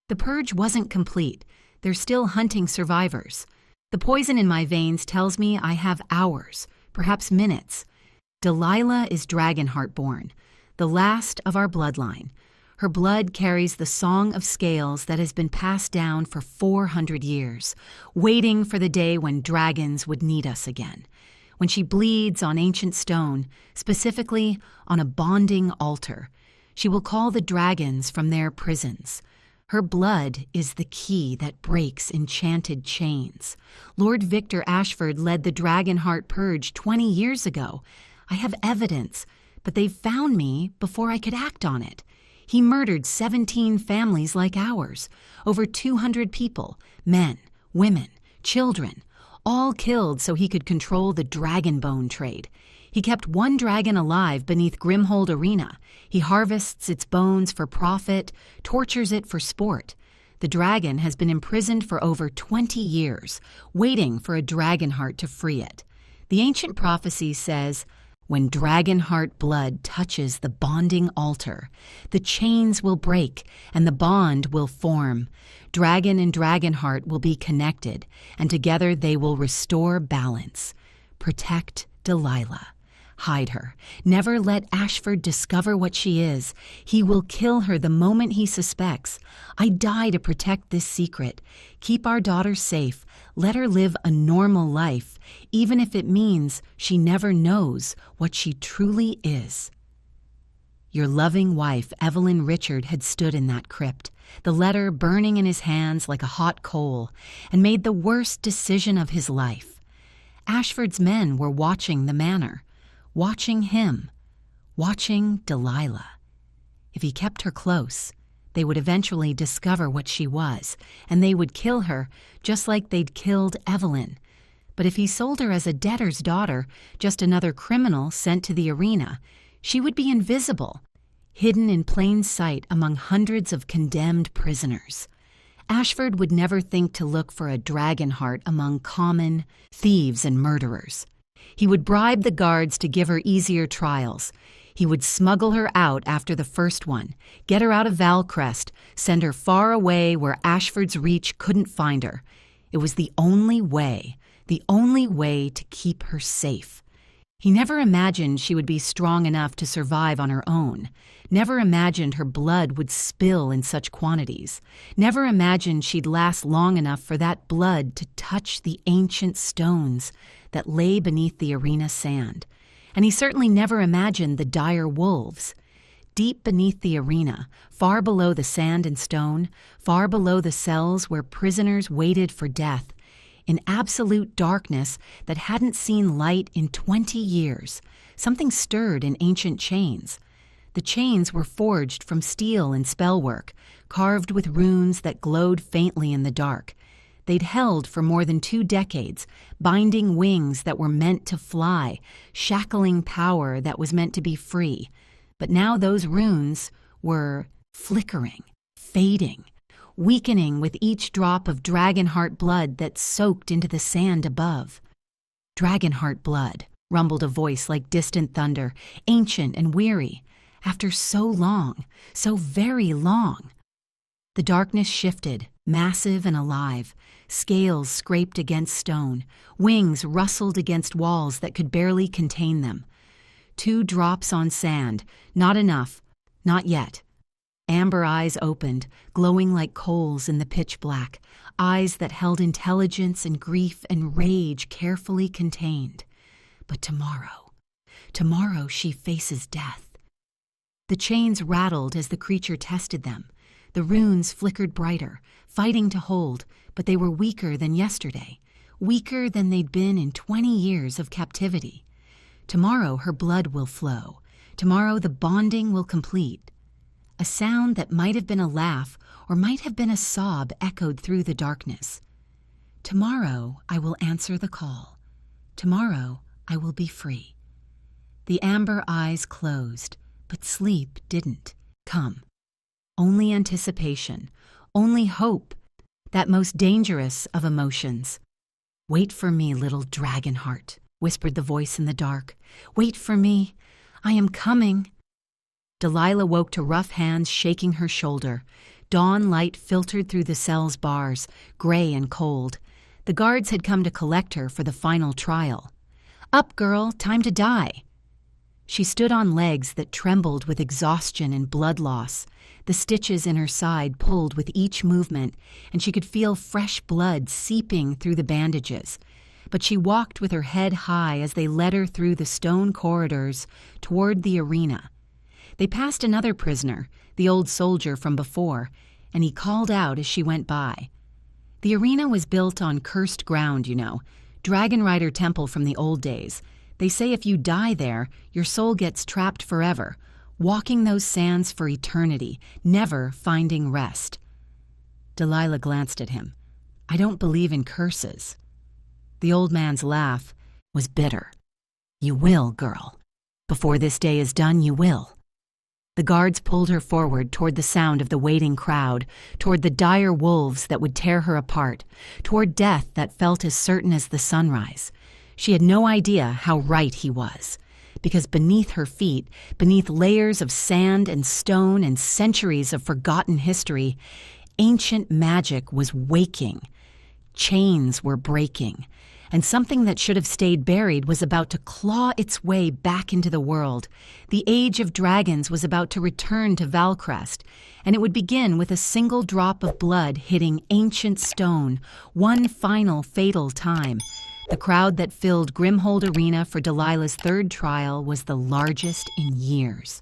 The purge wasn't complete. They're still hunting survivors. The poison in my veins tells me I have hours, perhaps minutes. Delilah is Dragonheart born, the last of our bloodline. Her blood carries the song of scales that has been passed down for 400 years, waiting for the day when dragons would need us again. When she bleeds on ancient stone, specifically on a bonding altar, she will call the dragons from their prisons. Her blood is the key that breaks enchanted chains. Lord Victor Ashford led the Dragonheart Purge 20 years ago. I have evidence, but they've found me before I could act on it. He murdered 17 families like ours, over 200 people, men, women, children, all killed so he could control the dragon bone trade. He kept one dragon alive beneath Grimhold Arena. He harvests its bones for profit, tortures it for sport. The dragon has been imprisoned for over 20 years, waiting for a Dragonheart to free it. The ancient prophecy says, when Dragonheart blood touches the bonding altar, the chains will break and the bond will form. Dragon and Dragonheart will be connected, and together they will restore balance. Protect Delilah. Hide her. Never let Ashford discover what she is. He will kill her the moment he suspects. I die to protect this secret. Keep our daughter safe. Let her live a normal life, even if it means she never knows what she truly is. Your loving wife, Evelyn Richard, had stood in that crypt, the letter burning in his hands like a hot coal, and made the worst decision of his life. Ashford's men were watching the manor, watching him, watching Delilah. If he kept her close, they would eventually discover what she was, and they would kill her just like they'd killed Evelyn. But if he sold her as a debtor's daughter, just another criminal sent to the arena, she would be invisible, hidden in plain sight among hundreds of condemned prisoners. Ashford would never think to look for a Dragonheart among common thieves and murderers. He would bribe the guards to give her easier trials. He would smuggle her out after the first one, get her out of Valcrest, send her far away where Ashford's reach couldn't find her. It was the only way to keep her safe. He never imagined she would be strong enough to survive on her own, never imagined her blood would spill in such quantities, never imagined she'd last long enough for that blood to touch the ancient stones that lay beneath the arena sand. And he certainly never imagined the dire wolves. Deep beneath the arena, far below the sand and stone, far below the cells where prisoners waited for death, in absolute darkness that hadn't seen light in 20 years, something stirred in ancient chains. The chains were forged from steel and spellwork, carved with runes that glowed faintly in the dark. They'd held for more than 2 decades, binding wings that were meant to fly, shackling power that was meant to be free. But now those runes were flickering, fading, weakening with each drop of Dragonheart blood that soaked into the sand above. Dragonheart blood, rumbled a voice like distant thunder, ancient and weary. After so long, so very long. The darkness shifted, massive and alive. Scales scraped against stone. Wings rustled against walls that could barely contain them. 2 drops on sand. Not enough. Not yet. Amber eyes opened, glowing like coals in the pitch black. Eyes that held intelligence and grief and rage carefully contained. But tomorrow she faces death. The chains rattled as the creature tested them. The runes flickered brighter, fighting to hold, but they were weaker than yesterday, weaker than they'd been in 20 years of captivity. Tomorrow her blood will flow. Tomorrow the bonding will complete. A sound that might have been a laugh or might have been a sob echoed through the darkness. Tomorrow I will answer the call. Tomorrow I will be free. The amber eyes closed, but sleep didn't come. Only anticipation, only hope, that most dangerous of emotions. "Wait for me, little dragon heart," whispered the voice in the dark. "Wait for me. I am coming." Delilah woke to rough hands shaking her shoulder. Dawn light filtered through the cell's bars, gray and cold. The guards had come to collect her for the final trial. "Up, girl, time to die." She stood on legs that trembled with exhaustion and blood loss. The stitches in her side pulled with each movement, and she could feel fresh blood seeping through the bandages. But she walked with her head high as they led her through the stone corridors toward the arena. They passed another prisoner, the old soldier from before, and he called out as she went by. The arena was built on cursed ground, Dragon Rider Temple from the old days. They say if you die there, your soul gets trapped forever, walking those sands for eternity, never finding rest. Delilah glanced at him. "I don't believe in curses." The old man's laugh was bitter. "You will, girl. Before this day is done, you will." The guards pulled her forward toward the sound of the waiting crowd, toward the dire wolves that would tear her apart, toward death that felt as certain as the sunrise. She had no idea how right he was, because beneath her feet, beneath layers of sand and stone and centuries of forgotten history, ancient magic was waking. Chains were breaking, and something that should have stayed buried was about to claw its way back into the world. The Age of Dragons was about to return to Valcrest, and it would begin with a single drop of blood hitting ancient stone, one final fatal time. The crowd that filled Grimhold Arena for Delilah's third trial was the largest in years.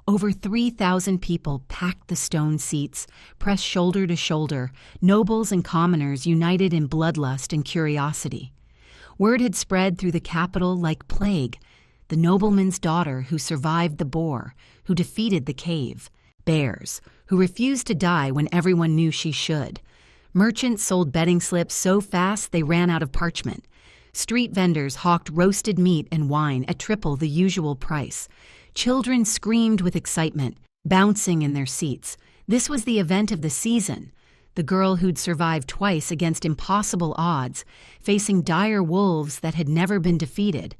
Over 3,000 people packed the stone seats, pressed shoulder to shoulder, nobles and commoners united in bloodlust and curiosity. Word had spread through the capital like plague. The nobleman's daughter who survived the boar, who defeated the cave. Bears, who refused to die when everyone knew she should. Merchants sold betting slips so fast they ran out of parchment. Street vendors hawked roasted meat and wine at triple the usual price. Children screamed with excitement, bouncing in their seats. This was the event of the season. The girl who'd survived twice against impossible odds, facing dire wolves that had never been defeated.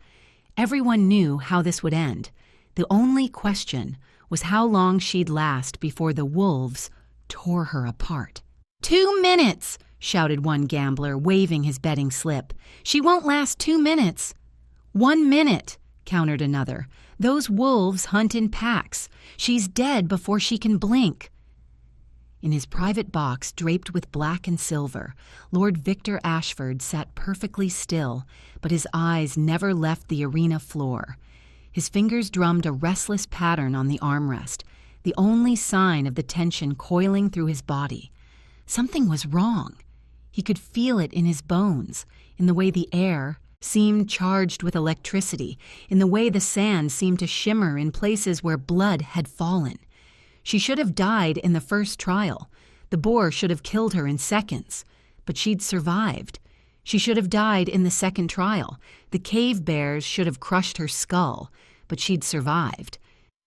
Everyone knew how this would end. The only question was how long she'd last before the wolves tore her apart. 2 minutes, shouted one gambler, waving his betting slip. "She won't last 2 minutes." 1 minute, countered another. "Those wolves hunt in packs. She's dead before she can blink." In his private box draped with black and silver, Lord Victor Ashford sat perfectly still, but his eyes never left the arena floor. His fingers drummed a restless pattern on the armrest, the only sign of the tension coiling through his body. Something was wrong. He could feel it in his bones, in the way the air seemed charged with electricity, in the way the sand seemed to shimmer in places where blood had fallen. She should have died in the first trial. The boar should have killed her in seconds, but she'd survived. She should have died in the second trial. The cave bears should have crushed her skull, but she'd survived.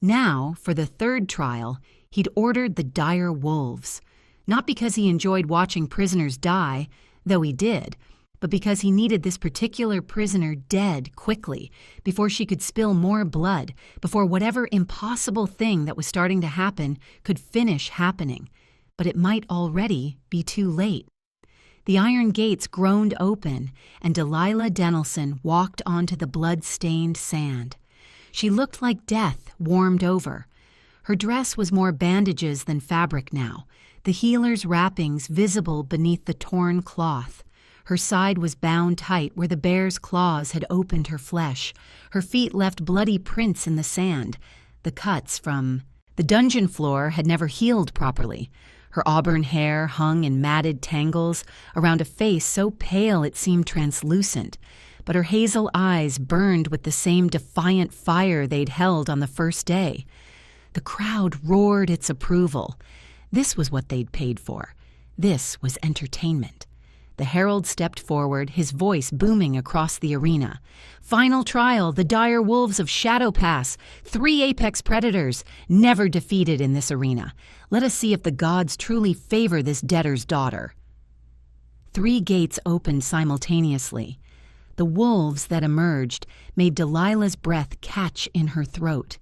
Now, for the third trial, he'd ordered the dire wolves. Not because he enjoyed watching prisoners die, though he did, but because he needed this particular prisoner dead quickly, before she could spill more blood, before whatever impossible thing that was starting to happen could finish happening. But it might already be too late. The iron gates groaned open, and Delilah Dennelson walked onto the blood-stained sand. She looked like death warmed over. Her dress was more bandages than fabric now, the healer's wrappings visible beneath the torn cloth. Her side was bound tight where the bear's claws had opened her flesh. Her feet left bloody prints in the sand. The cuts from the dungeon floor had never healed properly. Her auburn hair hung in matted tangles around a face so pale it seemed translucent, but her hazel eyes burned with the same defiant fire they'd held on the first day. The crowd roared its approval. This was what they'd paid for. This was entertainment. The herald stepped forward, his voice booming across the arena. "Final trial, the dire wolves of Shadow Pass, 3 apex predators, never defeated in this arena. Let us see if the gods truly favor this debtor's daughter." 3 gates opened simultaneously. The wolves that emerged made Delilah's breath catch in her throat.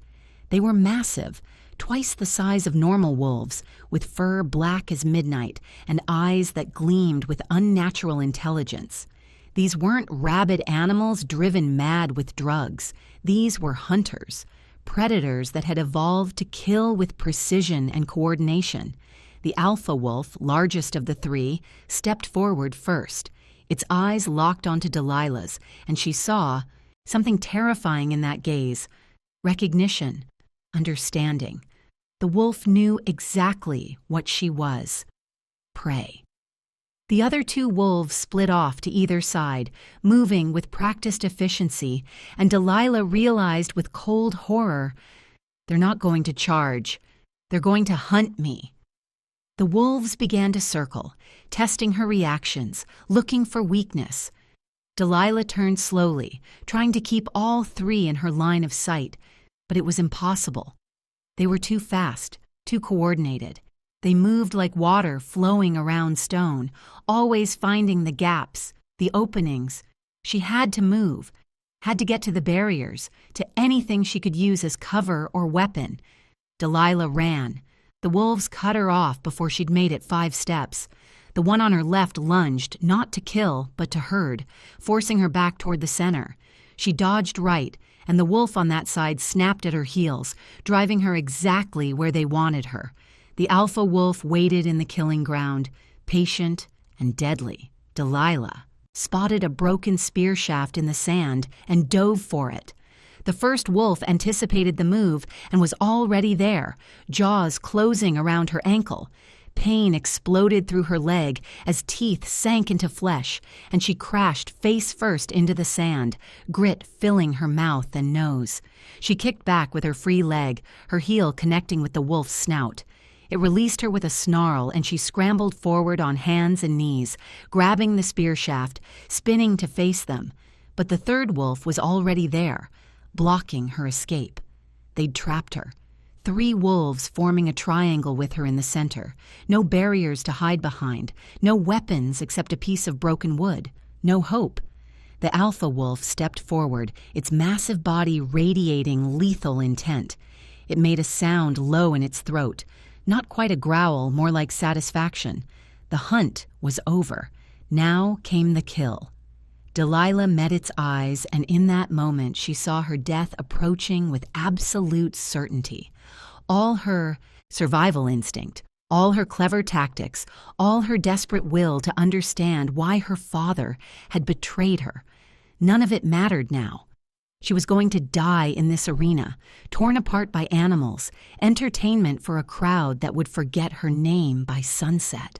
They were massive, twice the size of normal wolves, with fur black as midnight and eyes that gleamed with unnatural intelligence. These weren't rabid animals driven mad with drugs. These were hunters, predators that had evolved to kill with precision and coordination. The alpha wolf, largest of the 3, stepped forward first. Its eyes locked onto Delilah's, and she saw something terrifying in that gaze: recognition, understanding. The wolf knew exactly what she was: prey. The other 2 wolves split off to either side, moving with practiced efficiency, and Delilah realized with cold horror, they're not going to charge. They're going to hunt me. The wolves began to circle, testing her reactions, looking for weakness. Delilah turned slowly, trying to keep all 3 in her line of sight, but it was impossible. They were too fast, too coordinated. They moved like water flowing around stone, always finding the gaps, the openings. She had to move, had to get to the barriers, to anything she could use as cover or weapon. Delilah ran. The wolves cut her off before she'd made it 5 steps. The one on her left lunged, not to kill, but to herd, forcing her back toward the center. She dodged right, and the wolf on that side snapped at her heels, driving her exactly where they wanted her. The alpha wolf waited in the killing ground, patient and deadly. Delilah spotted a broken spear shaft in the sand and dove for it. The first wolf anticipated the move and was already there, jaws closing around her ankle. Pain exploded through her leg as teeth sank into flesh, and she crashed face first into the sand, grit filling her mouth and nose. She kicked back with her free leg, her heel connecting with the wolf's snout. It released her with a snarl, and she scrambled forward on hands and knees, grabbing the spear shaft, spinning to face them. But the third wolf was already there, blocking her escape. They'd trapped her. 3 wolves forming a triangle with her in the center. No barriers to hide behind. No weapons except a piece of broken wood. No hope. The alpha wolf stepped forward, its massive body radiating lethal intent. It made a sound low in its throat. Not quite a growl, more like satisfaction. The hunt was over. Now came the kill. Delilah met its eyes, and in that moment she saw her death approaching with absolute certainty. All her survival instinct, all her clever tactics, all her desperate will to understand why her father had betrayed her. None of it mattered now. She was going to die in this arena, torn apart by animals, entertainment for a crowd that would forget her name by sunset.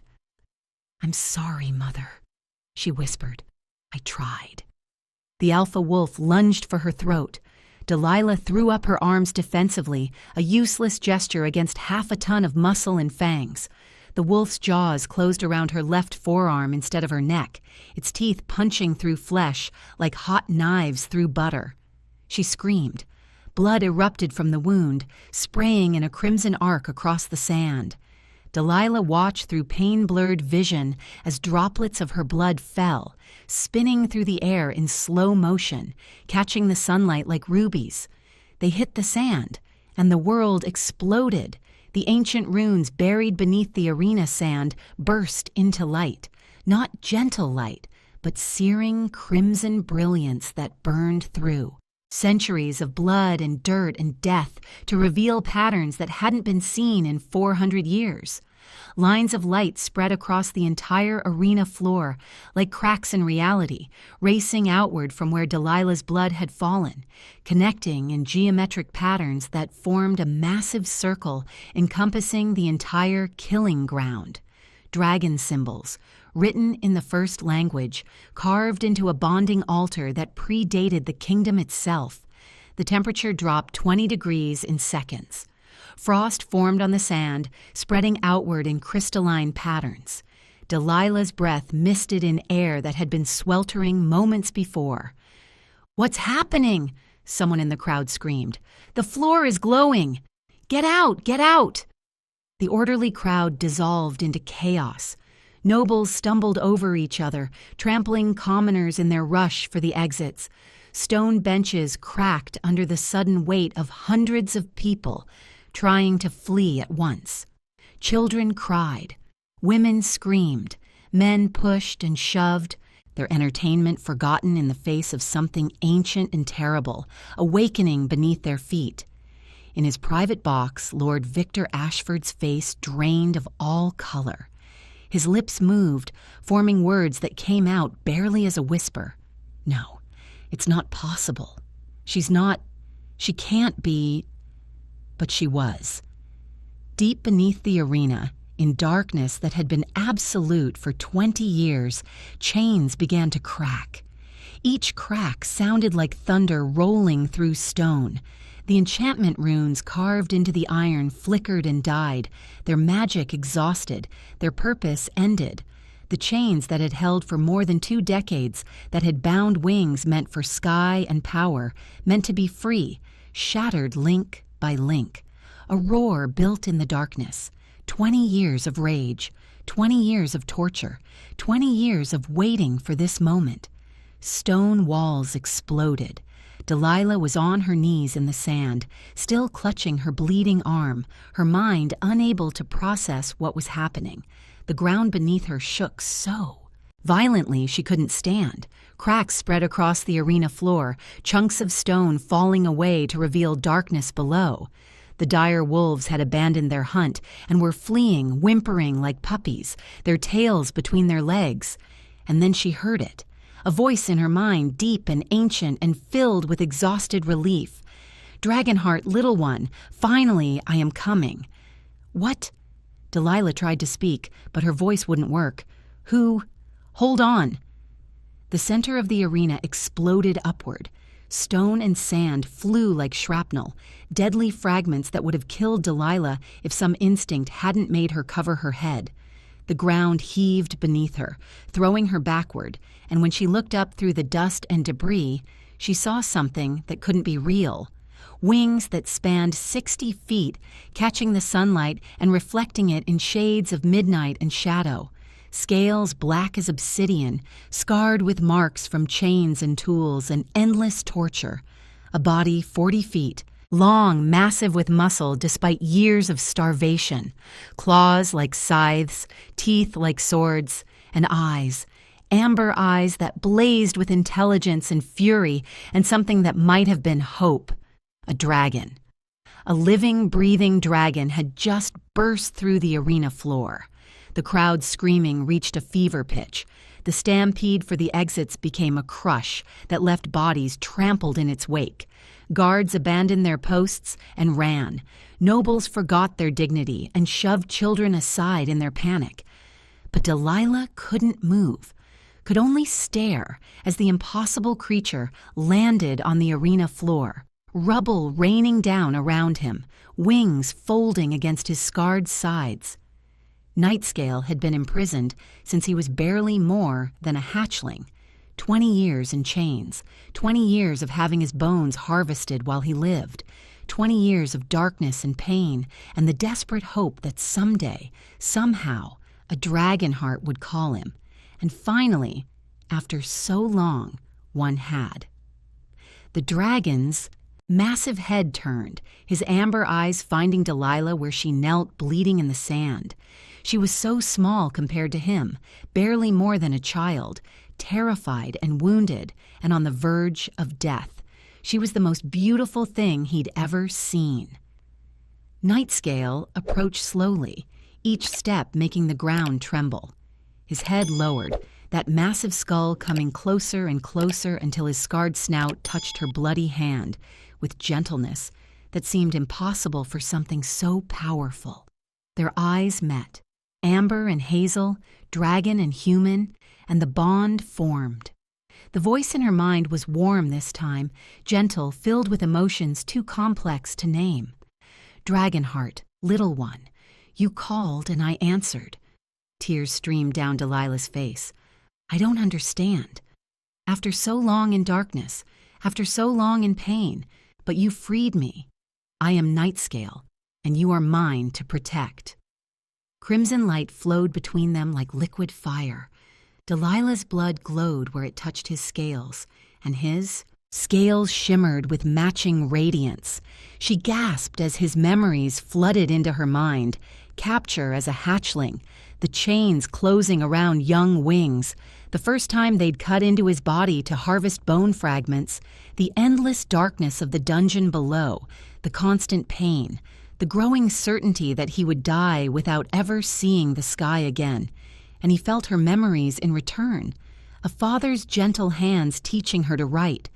"I'm sorry, Mother," she whispered. "I tried." The alpha wolf lunged for her throat. Delilah threw up her arms defensively, a useless gesture against half a ton of muscle and fangs. The wolf's jaws closed around her left forearm instead of her neck, its teeth punching through flesh like hot knives through butter. She screamed. Blood erupted from the wound, spraying in a crimson arc across the sand. Delilah watched through pain-blurred vision as droplets of her blood fell, spinning through the air in slow motion, catching the sunlight like rubies. They hit the sand, and the world exploded. The ancient runes buried beneath the arena sand burst into light. Not gentle light, but searing crimson brilliance that burned through. Centuries of blood and dirt and death to reveal patterns that hadn't been seen in 400 years. Lines of light spread across the entire arena floor, like cracks in reality, racing outward from where Delilah's blood had fallen, connecting in geometric patterns that formed a massive circle encompassing the entire killing ground. Dragon symbols, written in the first language, carved into a bonding altar that predated the kingdom itself. The temperature dropped 20 degrees in seconds. Frost formed on the sand, spreading outward in crystalline patterns. Delilah's breath misted in air that had been sweltering moments before. "What's happening?" someone in the crowd screamed. "The floor is glowing! Get out! Get out!" The orderly crowd dissolved into chaos. Nobles stumbled over each other, trampling commoners in their rush for the exits. Stone benches cracked under the sudden weight of hundreds of people trying to flee at once. Children cried. Women screamed. Men pushed and shoved, their entertainment forgotten in the face of something ancient and terrible, awakening beneath their feet. In his private box, Lord Victor Ashford's face drained of all color. His lips moved, forming words that came out barely as a whisper. No, it's not possible. She can't be. But she was. Deep beneath the arena, in darkness that had been absolute for 20 years, chains began to crack. Each crack sounded like thunder rolling through stone. The enchantment runes carved into the iron flickered and died, their magic exhausted, their purpose ended. The chains that had held for more than 2 decades, that had bound wings meant for sky and power, meant to be free, shattered link by link. A roar built in the darkness. 20 years of rage, 20 years of torture, 20 years of waiting for this moment. Stone walls exploded. Delilah was on her knees in the sand, still clutching her bleeding arm, her mind unable to process what was happening. The ground beneath her shook so violently she couldn't stand. Cracks spread across the arena floor, chunks of stone falling away to reveal darkness below. The dire wolves had abandoned their hunt and were fleeing, whimpering like puppies, their tails between their legs. And then she heard it. A voice in her mind, deep and ancient and filled with exhausted relief. "Dragonheart, little one, finally I am coming." "What?" Delilah tried to speak, but her voice wouldn't work. "Who? Hold on." The center of the arena exploded upward. Stone and sand flew like shrapnel, deadly fragments that would have killed Delilah if some instinct hadn't made her cover her head. The ground heaved beneath her, throwing her backward, and when she looked up through the dust and debris, she saw something that couldn't be real. Wings that spanned 60 feet, catching the sunlight and reflecting it in shades of midnight and shadow. Scales black as obsidian, scarred with marks from chains and tools and endless torture. A body 40 feet, long, massive with muscle despite years of starvation. Claws like scythes, teeth like swords, and eyes. Amber eyes that blazed with intelligence and fury and something that might have been hope. A dragon. A living, breathing dragon had just burst through the arena floor. The crowd's screaming reached a fever pitch. The stampede for the exits became a crush that left bodies trampled in its wake. Guards abandoned their posts and ran. Nobles forgot their dignity and shoved children aside in their panic. But Delilah couldn't move, could only stare as the impossible creature landed on the arena floor, rubble raining down around him, wings folding against his scarred sides. Nightscale had been imprisoned since he was barely more than a hatchling. 20 years in chains, 20 years of having his bones harvested while he lived, 20 years of darkness and pain, and the desperate hope that someday, somehow, a Dragonheart would call him. And finally, after so long, one had. The dragon's massive head turned, his amber eyes finding Delilah where she knelt bleeding in the sand. She was so small compared to him, barely more than a child, terrified and wounded and on the verge of death. She was the most beautiful thing he'd ever seen. Nightscale approached slowly, each step making the ground tremble. His head lowered, that massive skull coming closer and closer until his scarred snout touched her bloody hand with gentleness that seemed impossible for something so powerful. Their eyes met. Amber and hazel, dragon and human, and the bond formed. The voice in her mind was warm this time, gentle, filled with emotions too complex to name. "Dragonheart, little one, you called and I answered." Tears streamed down Delilah's face. "I don't understand. After so long in darkness, after so long in pain, but you freed me. I am Nightscale, and you are mine to protect." Crimson light flowed between them like liquid fire. Delilah's blood glowed where it touched his scales, and his scales shimmered with matching radiance. She gasped as his memories flooded into her mind, capture as a hatchling, the chains closing around young wings, the first time they'd cut into his body to harvest bone fragments, the endless darkness of the dungeon below, the constant pain, the growing certainty that he would die without ever seeing the sky again. And he felt her memories in return, a father's gentle hands teaching her to write,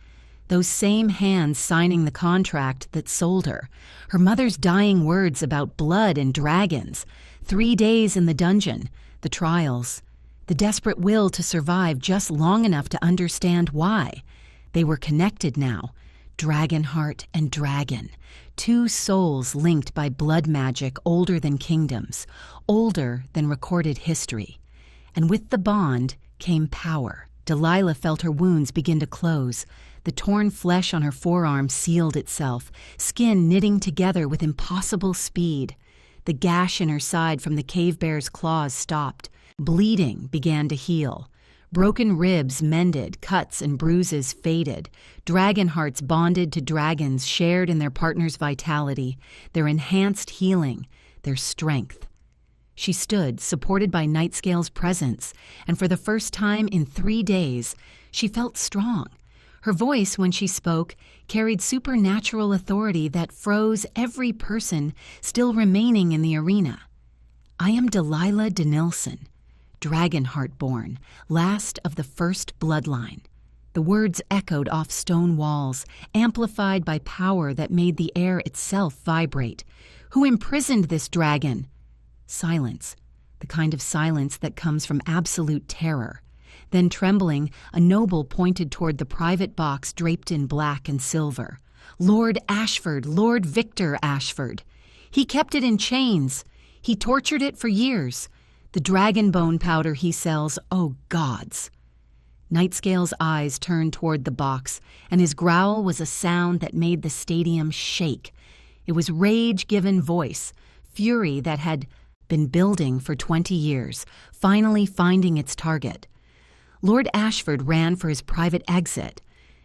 those same hands signing the contract that sold her, her mother's dying words about blood and dragons, 3 days in the dungeon, the trials, the desperate will to survive just long enough to understand why. They were connected now, dragon heart and dragon, two souls linked by blood magic older than kingdoms, older than recorded history. And with the bond came power. Delilah felt her wounds begin to close. The torn flesh on her forearm sealed itself, skin knitting together with impossible speed. The gash in her side from the cave bear's claws stopped. Bleeding began to heal. Broken ribs mended, cuts and bruises faded. Dragon hearts bonded to dragons shared in their partner's vitality, their enhanced healing, their strength. She stood, supported by Nightscale's presence, and for the first time in 3 days, she felt strong. Her voice, when she spoke, carried supernatural authority that froze every person still remaining in the arena. I am Delilah Denilson, Dragonheart born, last of the first bloodline. The words echoed off stone walls, amplified by power that made the air itself vibrate. Who imprisoned this dragon? Silence, the kind of silence that comes from absolute terror. Then, trembling, a noble pointed toward the private box draped in black and silver. Lord Ashford, Lord Victor Ashford. He kept it in chains. He tortured it for years. The dragon bone powder he sells, oh gods. Nightscale's eyes turned toward the box, and his growl was a sound that made the stadium shake. It was rage-given voice, fury that had been building for 20 years, finally finding its target. Lord Ashford ran for his private exit.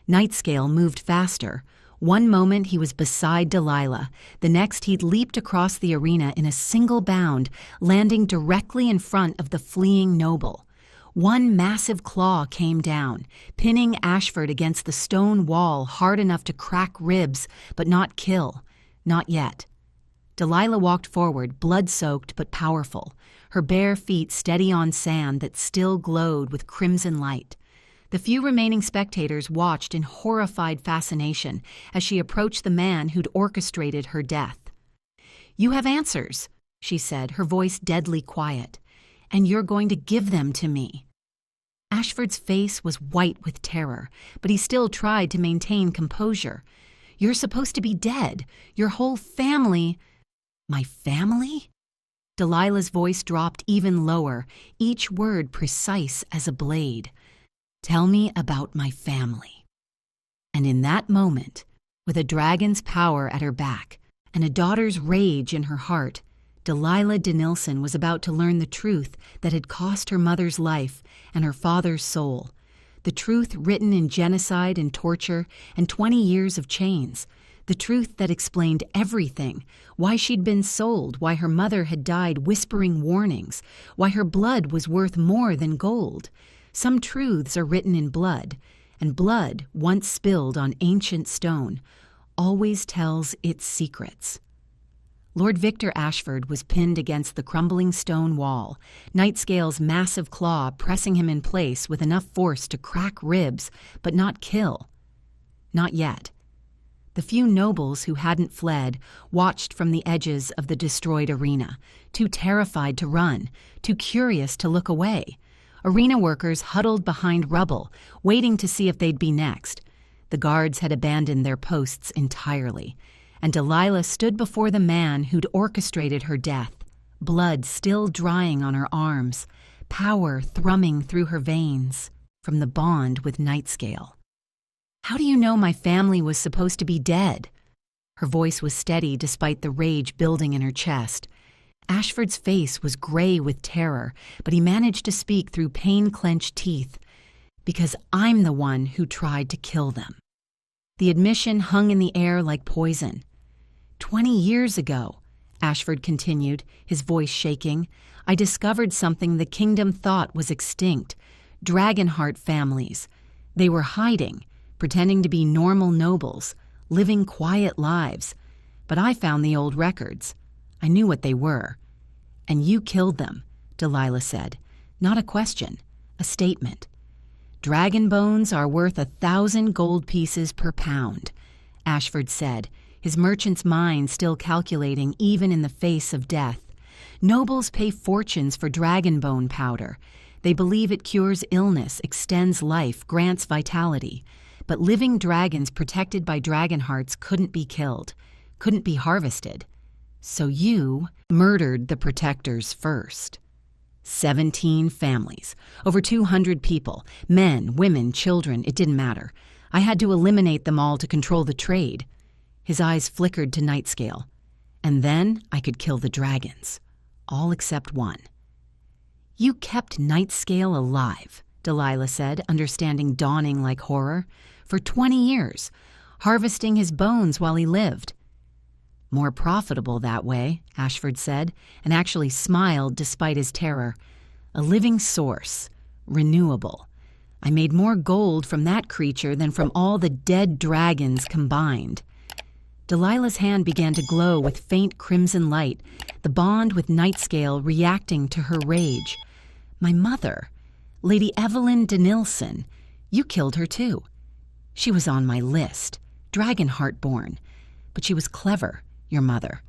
Nightscale moved faster. One moment he was beside Delilah. The next he'd leaped across the arena in a single bound, landing directly in front of the fleeing noble. One massive claw came down, pinning Ashford against the stone wall hard enough to crack ribs, but not kill. Not yet. Delilah walked forward, blood-soaked but powerful, her bare feet steady on sand that still glowed with crimson light. The few remaining spectators watched in horrified fascination as she approached the man who'd orchestrated her death. "You have answers," she said, her voice deadly quiet, "and you're going to give them to me." Ashford's face was white with terror, but he still tried to maintain composure. "You're supposed to be dead. Your whole family—" "My family?" Delilah's voice dropped even lower, each word precise as a blade. "Tell me about my family." And in that moment, with a dragon's power at her back and a daughter's rage in her heart, Delilah Denilson was about to learn the truth that had cost her mother's life and her father's soul, the truth written in genocide and torture and 20 years of chains, the truth that explained everything, why she'd been sold, why her mother had died whispering warnings, why her blood was worth more than gold. Some truths are written in blood, and blood, once spilled on ancient stone, always tells its secrets. Lord Victor Ashford was pinned against the crumbling stone wall, Nightscale's massive claw pressing him in place with enough force to crack ribs, but not kill. Not yet. The few nobles who hadn't fled watched from the edges of the destroyed arena, too terrified to run, too curious to look away. Arena workers huddled behind rubble, waiting to see if they'd be next. The guards had abandoned their posts entirely, and Delilah stood before the man who'd orchestrated her death, blood still drying on her arms, power thrumming through her veins from the bond with Nightscale. "How do you know my family was supposed to be dead?" Her voice was steady despite the rage building in her chest. Ashford's face was gray with terror, but he managed to speak through pain-clenched teeth. Because I'm the one who tried to kill them. The admission hung in the air like poison. 20 years ago, Ashford continued, his voice shaking, I discovered something the kingdom thought was extinct. Dragonheart families. They were hiding, pretending to be normal nobles, living quiet lives. But I found the old records. I knew what they were. And you killed them, Delilah said. Not a question, a statement. Dragon bones are worth 1,000 gold pieces per pound, Ashford said, his merchant's mind still calculating even in the face of death. Nobles pay fortunes for dragon bone powder. They believe it cures illness, extends life, grants vitality. But living dragons protected by dragon hearts couldn't be killed, couldn't be harvested. So you murdered the protectors first. 17 families, over 200 people, men, women, children, it didn't matter. I had to eliminate them all to control the trade. His eyes flickered to Nightscale. And then I could kill the dragons, all except one. You kept Nightscale alive, Delilah said, understanding dawning like horror, for 20 years, harvesting his bones while he lived. More profitable that way, Ashford said, and actually smiled despite his terror. A living source, renewable. I made more gold from that creature than from all the dead dragons combined. Delilah's hand began to glow with faint crimson light, the bond with Nightscale reacting to her rage. My mother, Lady Evelyn Denilson, you killed her too. She was on my list, Dragonheart born, but she was clever. Your mother.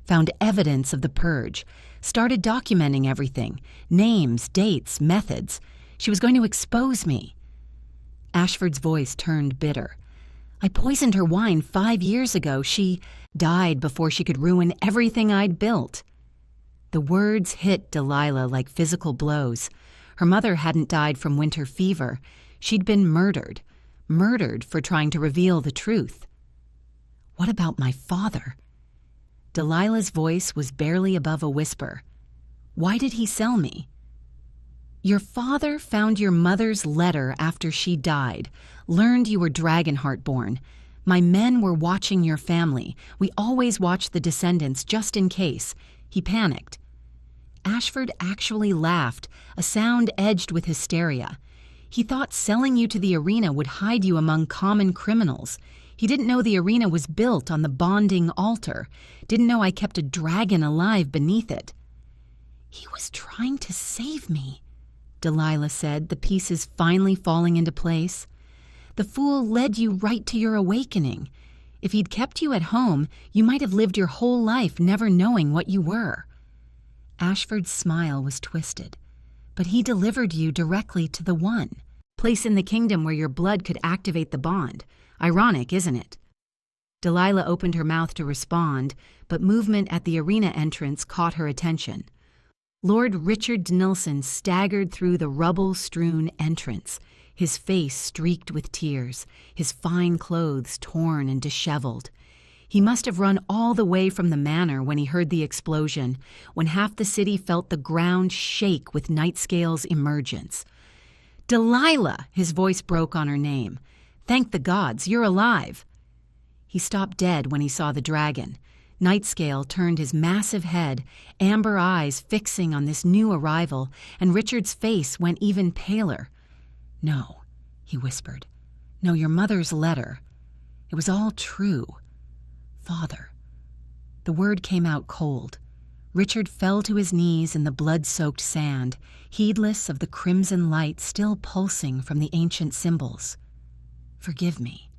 Found evidence of the purge. Started documenting everything. Names, dates, methods. She was going to expose me. Ashford's voice turned bitter. I poisoned her wine 5 years ago. She died before she could ruin everything I'd built. The words hit Delilah like physical blows. Her mother hadn't died from winter fever. She'd been murdered. Murdered for trying to reveal the truth. What about my father? Delilah's voice was barely above a whisper. Why did he sell me? Your father found your mother's letter after she died, learned you were Dragonheart born. My men were watching your family. We always watch the descendants just in case. He panicked. Ashford actually laughed, a sound edged with hysteria. He thought selling you to the arena would hide you among common criminals. He didn't know the arena was built on the bonding altar. Didn't know I kept a dragon alive beneath it. He was trying to save me, Delilah said, the pieces finally falling into place. The fool led you right to your awakening. If he'd kept you at home, you might have lived your whole life never knowing what you were. Ashford's smile was twisted. But he delivered you directly to the one, place in the kingdom where your blood could activate the bond. Ironic, isn't it? Delilah opened her mouth to respond, but movement at the arena entrance caught her attention. Lord Richard Denilson staggered through the rubble-strewn entrance, his face streaked with tears, his fine clothes torn and disheveled. He must have run all the way from the manor when he heard the explosion, when half the city felt the ground shake with Nightscale's emergence. Delilah! His voice broke on her name. Thank the gods, you're alive. He stopped dead when he saw the dragon. Nightscale turned his massive head, amber eyes fixing on this new arrival, and Richard's face went even paler. No, he whispered. No, your mother's letter. It was all true. Father. The word came out cold. Richard fell to his knees in the blood-soaked sand, heedless of the crimson light still pulsing from the ancient symbols. Forgive me.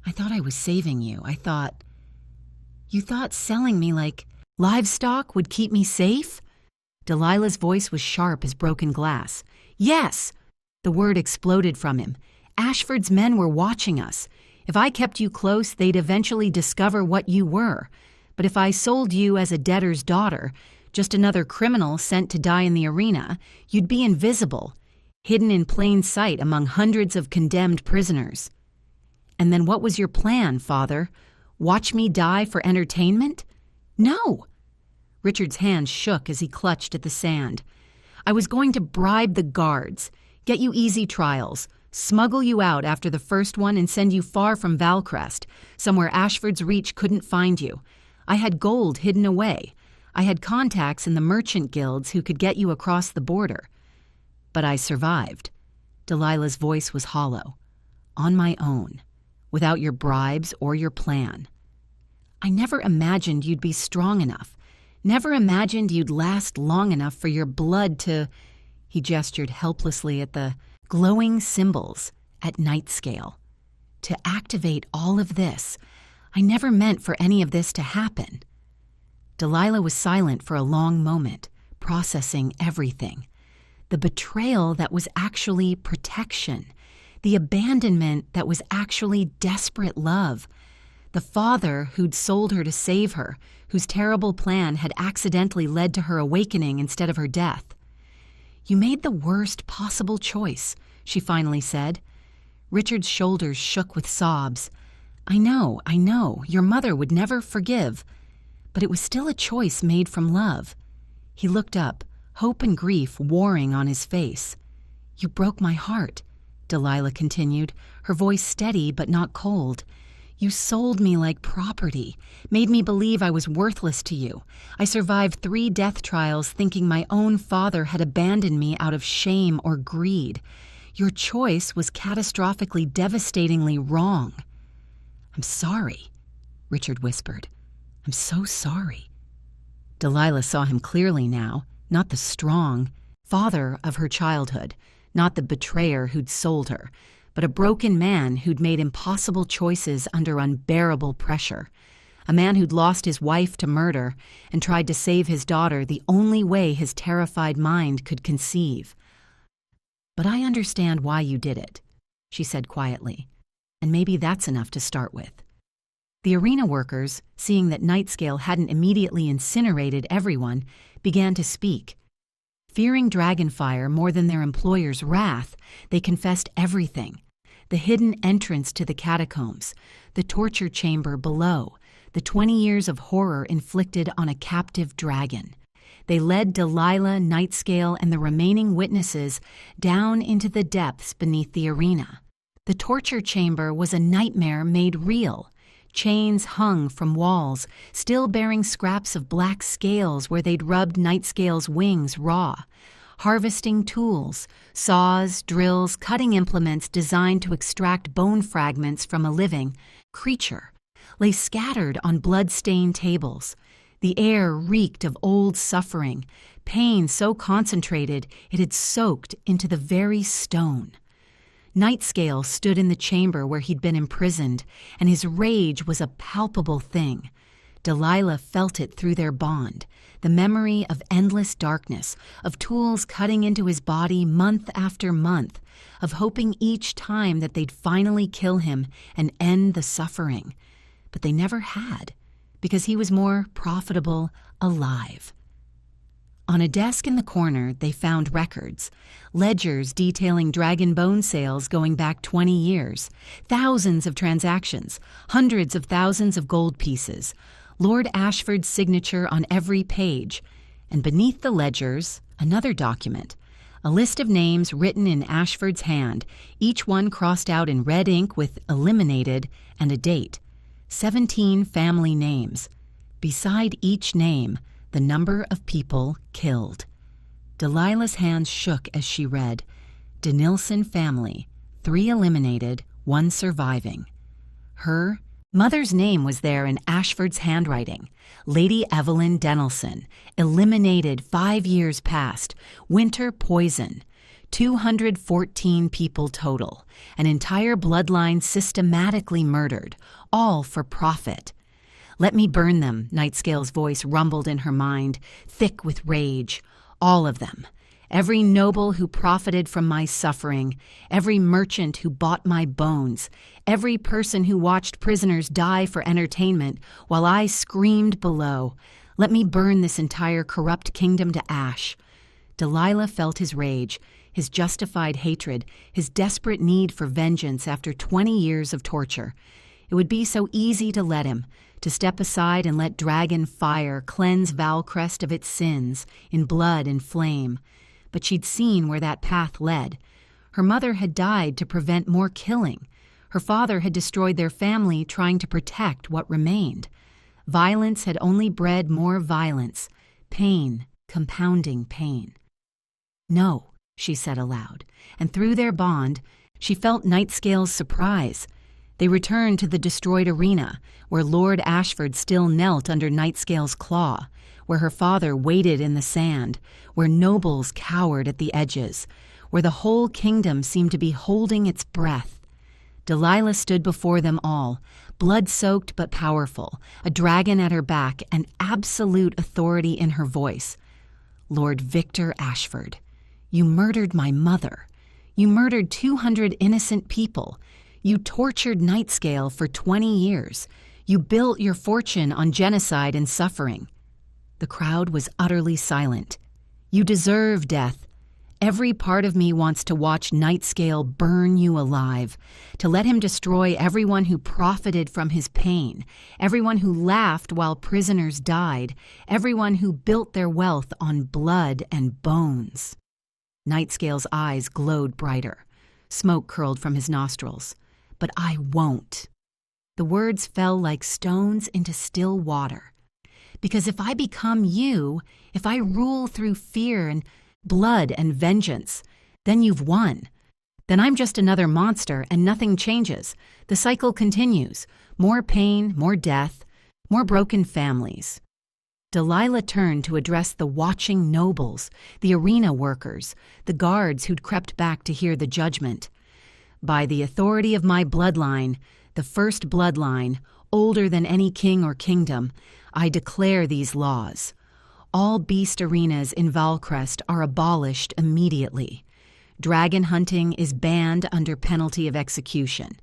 I thought I was saving you. You thought selling me like livestock would keep me safe? Delilah's voice was sharp as broken glass. Yes! The word exploded from him. Ashford's men were watching us. If I kept you close, they'd eventually discover what you were. But if I sold you as a debtor's daughter, just another criminal sent to die in the arena, you'd be invisible, hidden in plain sight among hundreds of condemned prisoners. And then what was your plan, Father? Watch me die for entertainment? No! Richard's hands shook as he clutched at the sand. "I was going to bribe the guards, get you easy trials, smuggle you out after the first one and send you far from Valcrest, somewhere Ashford's Reach couldn't find you. I had gold hidden away. I had contacts in the merchant guilds who could get you across the border. But I survived." Delilah's voice was hollow. "On my own, without your bribes or your plan. I never imagined you'd be strong enough. Never imagined you'd last long enough for your blood to—" He gestured helplessly at the glowing symbols at night scale. "To activate all of this. I never meant for any of this to happen." Delilah was silent for a long moment, processing everything. The betrayal that was actually protection. The abandonment that was actually desperate love. The father who'd sold her to save her, whose terrible plan had accidentally led to her awakening instead of her death. "You made the worst possible choice," she finally said. Richard's shoulders shook with sobs. I know. Your mother would never forgive. But it was still a choice made from love." He looked up, hope and grief warring on his face. "You broke my heart," Delilah continued, her voice steady but not cold. "You sold me like property, made me believe I was worthless to you. I survived 3 death trials thinking my own father had abandoned me out of shame or greed. Your choice was catastrophically, devastatingly wrong." "I'm sorry," Richard whispered. "I'm so sorry." Delilah saw him clearly now, not the strong father of her childhood, not the betrayer who'd sold her, but a broken man who'd made impossible choices under unbearable pressure, a man who'd lost his wife to murder and tried to save his daughter the only way his terrified mind could conceive. "But I understand why you did it," she said quietly, "and maybe that's enough to start with." The arena workers, seeing that Nightscale hadn't immediately incinerated everyone, began to speak. Fearing Dragonfire more than their employer's wrath, they confessed everything. The hidden entrance to the catacombs, the torture chamber below, the 20 years of horror inflicted on a captive dragon. They led Delilah, Nightscale, and the remaining witnesses down into the depths beneath the arena. The torture chamber was a nightmare made real. Chains hung from walls, still bearing scraps of black scales where they'd rubbed Nightscale's wings raw. Harvesting tools, saws, drills, cutting implements designed to extract bone fragments from a living creature, lay scattered on blood-stained tables. The air reeked of old suffering, pain so concentrated it had soaked into the very stone. Nightscale stood in the chamber where he'd been imprisoned, and his rage was a palpable thing. Delilah felt it through their bond, the memory of endless darkness, of tools cutting into his body month after month, of hoping each time that they'd finally kill him and end the suffering. But they never had, because he was more profitable alive. On a desk in the corner, they found records, ledgers detailing dragon bone sales going back 20 years, thousands of transactions, hundreds of thousands of gold pieces, Lord Ashford's signature on every page, and beneath the ledgers, another document, a list of names written in Ashford's hand, each one crossed out in red ink with "eliminated" and a date. 17 family names. Beside each name, the number of people killed. Delilah's hands shook as she read, "Denilson family, 3 eliminated, 1 surviving." Her mother's name was there in Ashford's handwriting. Lady Evelyn Denilson, eliminated 5 years past, winter poison. 214 people total, an entire bloodline systematically murdered, all for profit. "Let me burn them," Nightscale's voice rumbled in her mind, thick with rage. "All of them. Every noble who profited from my suffering, every merchant who bought my bones, every person who watched prisoners die for entertainment while I screamed below. Let me burn this entire corrupt kingdom to ash." Delilah felt his rage, his justified hatred, his desperate need for vengeance after 20 years of torture. It would be so easy to let him, to step aside and let dragon fire cleanse Valcrest of its sins in blood and flame. But she'd seen where that path led. Her mother had died to prevent more killing. Her father had destroyed their family trying to protect what remained. Violence had only bred more violence, pain compounding pain. "No," she said aloud, and through their bond, she felt Nightscale's surprise. They returned to the destroyed arena, where Lord Ashford still knelt under Nightscale's claw, where her father waited in the sand, where nobles cowered at the edges, where the whole kingdom seemed to be holding its breath. Delilah stood before them all, blood-soaked but powerful, a dragon at her back, and absolute authority in her voice. "Lord Victor Ashford, you murdered my mother. You murdered 200 innocent people. You tortured Nightscale for 20 years. You built your fortune on genocide and suffering." The crowd was utterly silent. "You deserve death. Every part of me wants to watch Nightscale burn you alive, to let him destroy everyone who profited from his pain, everyone who laughed while prisoners died, everyone who built their wealth on blood and bones." Nightscale's eyes glowed brighter. Smoke curled from his nostrils. "But I won't." The words fell like stones into still water. "Because if I become you, if I rule through fear and blood and vengeance, then you've won. Then I'm just another monster and nothing changes. The cycle continues. More pain, more death, more broken families." Delilah turned to address the watching nobles, the arena workers, the guards who'd crept back to hear the judgment. "By the authority of my bloodline, the first bloodline, older than any king or kingdom, I declare these laws. All beast arenas in Valcrest are abolished immediately. Dragon hunting is banned under penalty of execution.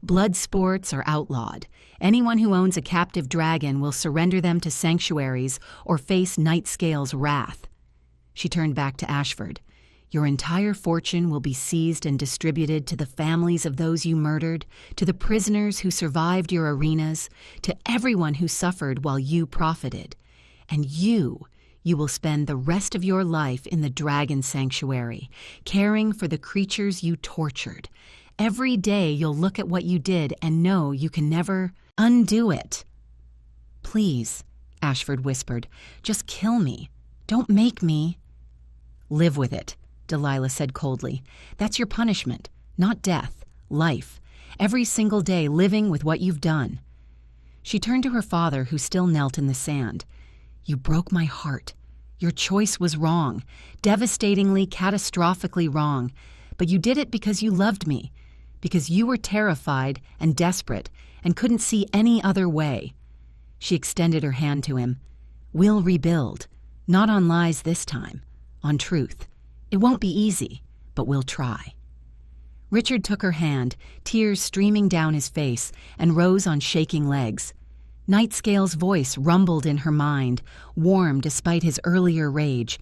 Blood sports are outlawed. Anyone who owns a captive dragon will surrender them to sanctuaries or face Nightscale's wrath." She turned back to Ashford. "Your entire fortune will be seized and distributed to the families of those you murdered, to the prisoners who survived your arenas, to everyone who suffered while you profited. And you will spend the rest of your life in the Dragon Sanctuary, caring for the creatures you tortured. Every day you'll look at what you did and know you can never undo it." "Please," Ashford whispered, "just kill me. Don't make me." "Live with it," Delilah said coldly. "That's your punishment, not death, life. Every single day living with what you've done." She turned to her father, who still knelt in the sand. "You broke my heart. Your choice was wrong, devastatingly, catastrophically wrong. But you did it because you loved me, because you were terrified and desperate and couldn't see any other way." She extended her hand to him. "We'll rebuild, not on lies this time, on truth. It won't be easy, but we'll try." Richard took her hand, tears streaming down his face, and rose on shaking legs. Nightscale's voice rumbled in her mind, warm despite his earlier rage.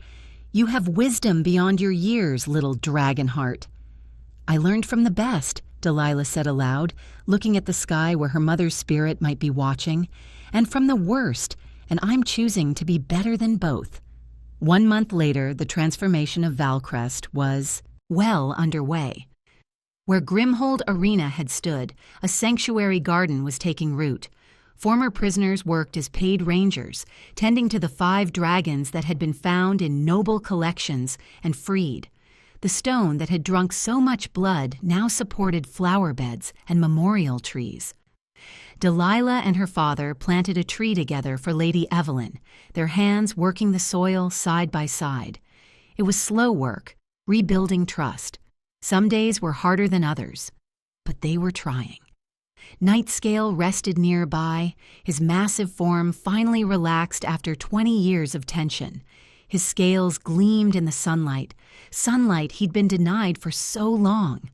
"You have wisdom beyond your years, little dragon heart." "I learned from the best," Delilah said aloud, looking at the sky where her mother's spirit might be watching, "and from the worst, and I'm choosing to be better than both." 1 month later, the transformation of Valcrest was well underway. Where Grimhold Arena had stood, a sanctuary garden was taking root. Former prisoners worked as paid rangers, tending to the 5 dragons that had been found in noble collections and freed. The stone that had drunk so much blood now supported flower beds and memorial trees. Delilah and her father planted a tree together for Lady Evelyn, their hands working the soil side by side. It was slow work, rebuilding trust. Some days were harder than others, but they were trying. Nightscale rested nearby, his massive form finally relaxed after 20 years of tension. His scales gleamed in the sunlight he'd been denied for so long.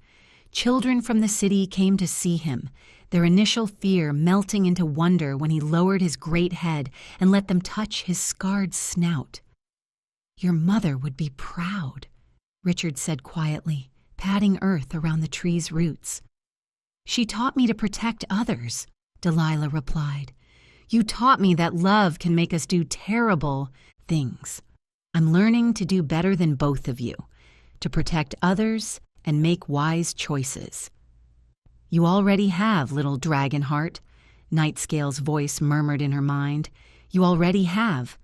Children from the city came to see him, their initial fear melting into wonder when he lowered his great head and let them touch his scarred snout. "Your mother would be proud," Richard said quietly, patting earth around the tree's roots. "She taught me to protect others," Delilah replied. You taught me that love can make us do terrible things. I'm learning to do better than both of you, to protect others and make wise choices." "You already have, little dragon heart," Nightscale's voice murmured in her mind. "You already have."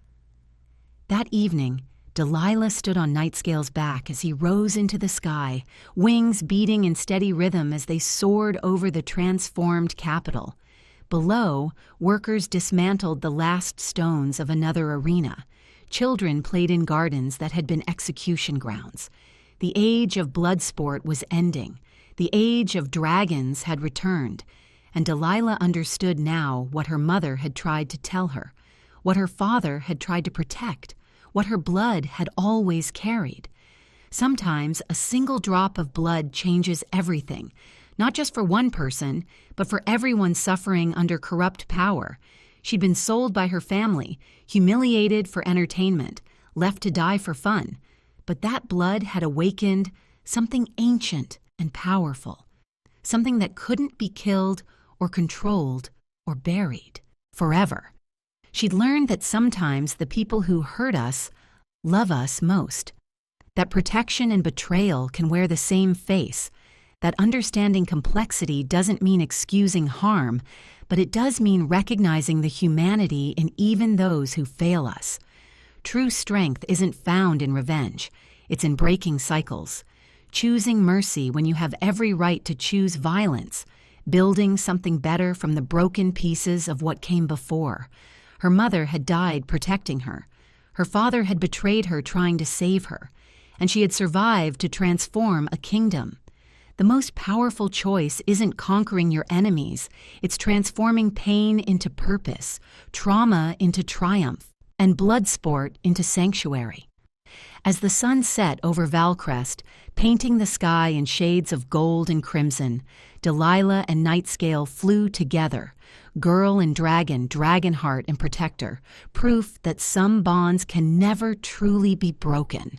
That evening, Delilah stood on Nightscale's back as he rose into the sky, wings beating in steady rhythm as they soared over the transformed capital. Below, workers dismantled the last stones of another arena. Children played in gardens that had been execution grounds. The age of blood sport was ending. The age of dragons had returned, and Delilah understood now what her mother had tried to tell her, what her father had tried to protect, what her blood had always carried. Sometimes a single drop of blood changes everything, not just for one person, but for everyone suffering under corrupt power. She'd been sold by her family, humiliated for entertainment, left to die for fun. But that blood had awakened something ancient and powerful, something that couldn't be killed or controlled or buried forever. She'd learned that sometimes the people who hurt us love us most, that protection and betrayal can wear the same face, that understanding complexity doesn't mean excusing harm, but it does mean recognizing the humanity in even those who fail us. True strength isn't found in revenge, it's in breaking cycles, choosing mercy when you have every right to choose violence, building something better from the broken pieces of what came before. Her mother had died protecting her. Her father had betrayed her trying to save her, and she had survived to transform a kingdom. The most powerful choice isn't conquering your enemies, it's transforming pain into purpose, trauma into triumph, and blood sport into sanctuary. As the sun set over Valcrest, painting the sky in shades of gold and crimson, Delilah and Nightscale flew together, girl and dragon, dragonheart and protector, proof that some bonds can never truly be broken.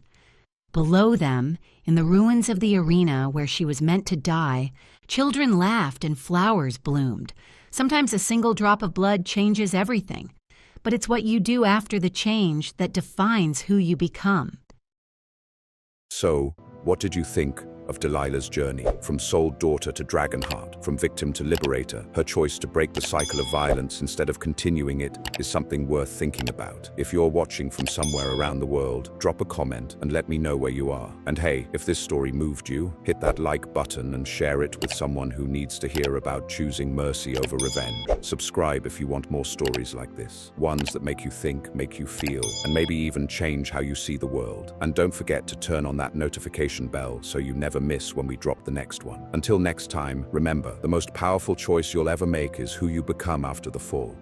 Below them, in the ruins of the arena where she was meant to die, children laughed and flowers bloomed. Sometimes a single drop of blood changes everything, but it's what you do after the change that defines who you become. So, what did you think of Delilah's journey? From soul daughter to dragonheart, from victim to liberator, her choice to break the cycle of violence instead of continuing it is something worth thinking about. If you're watching from somewhere around the world, drop a comment and let me know where you are. And hey, if this story moved you, hit that like button and share it with someone who needs to hear about choosing mercy over revenge. Subscribe if you want more stories like this, ones that make you think, make you feel, and maybe even change how you see the world. And don't forget to turn on that notification bell so you never miss when we drop the next one. Until next time, remember, the most powerful choice you'll ever make is who you become after the fall.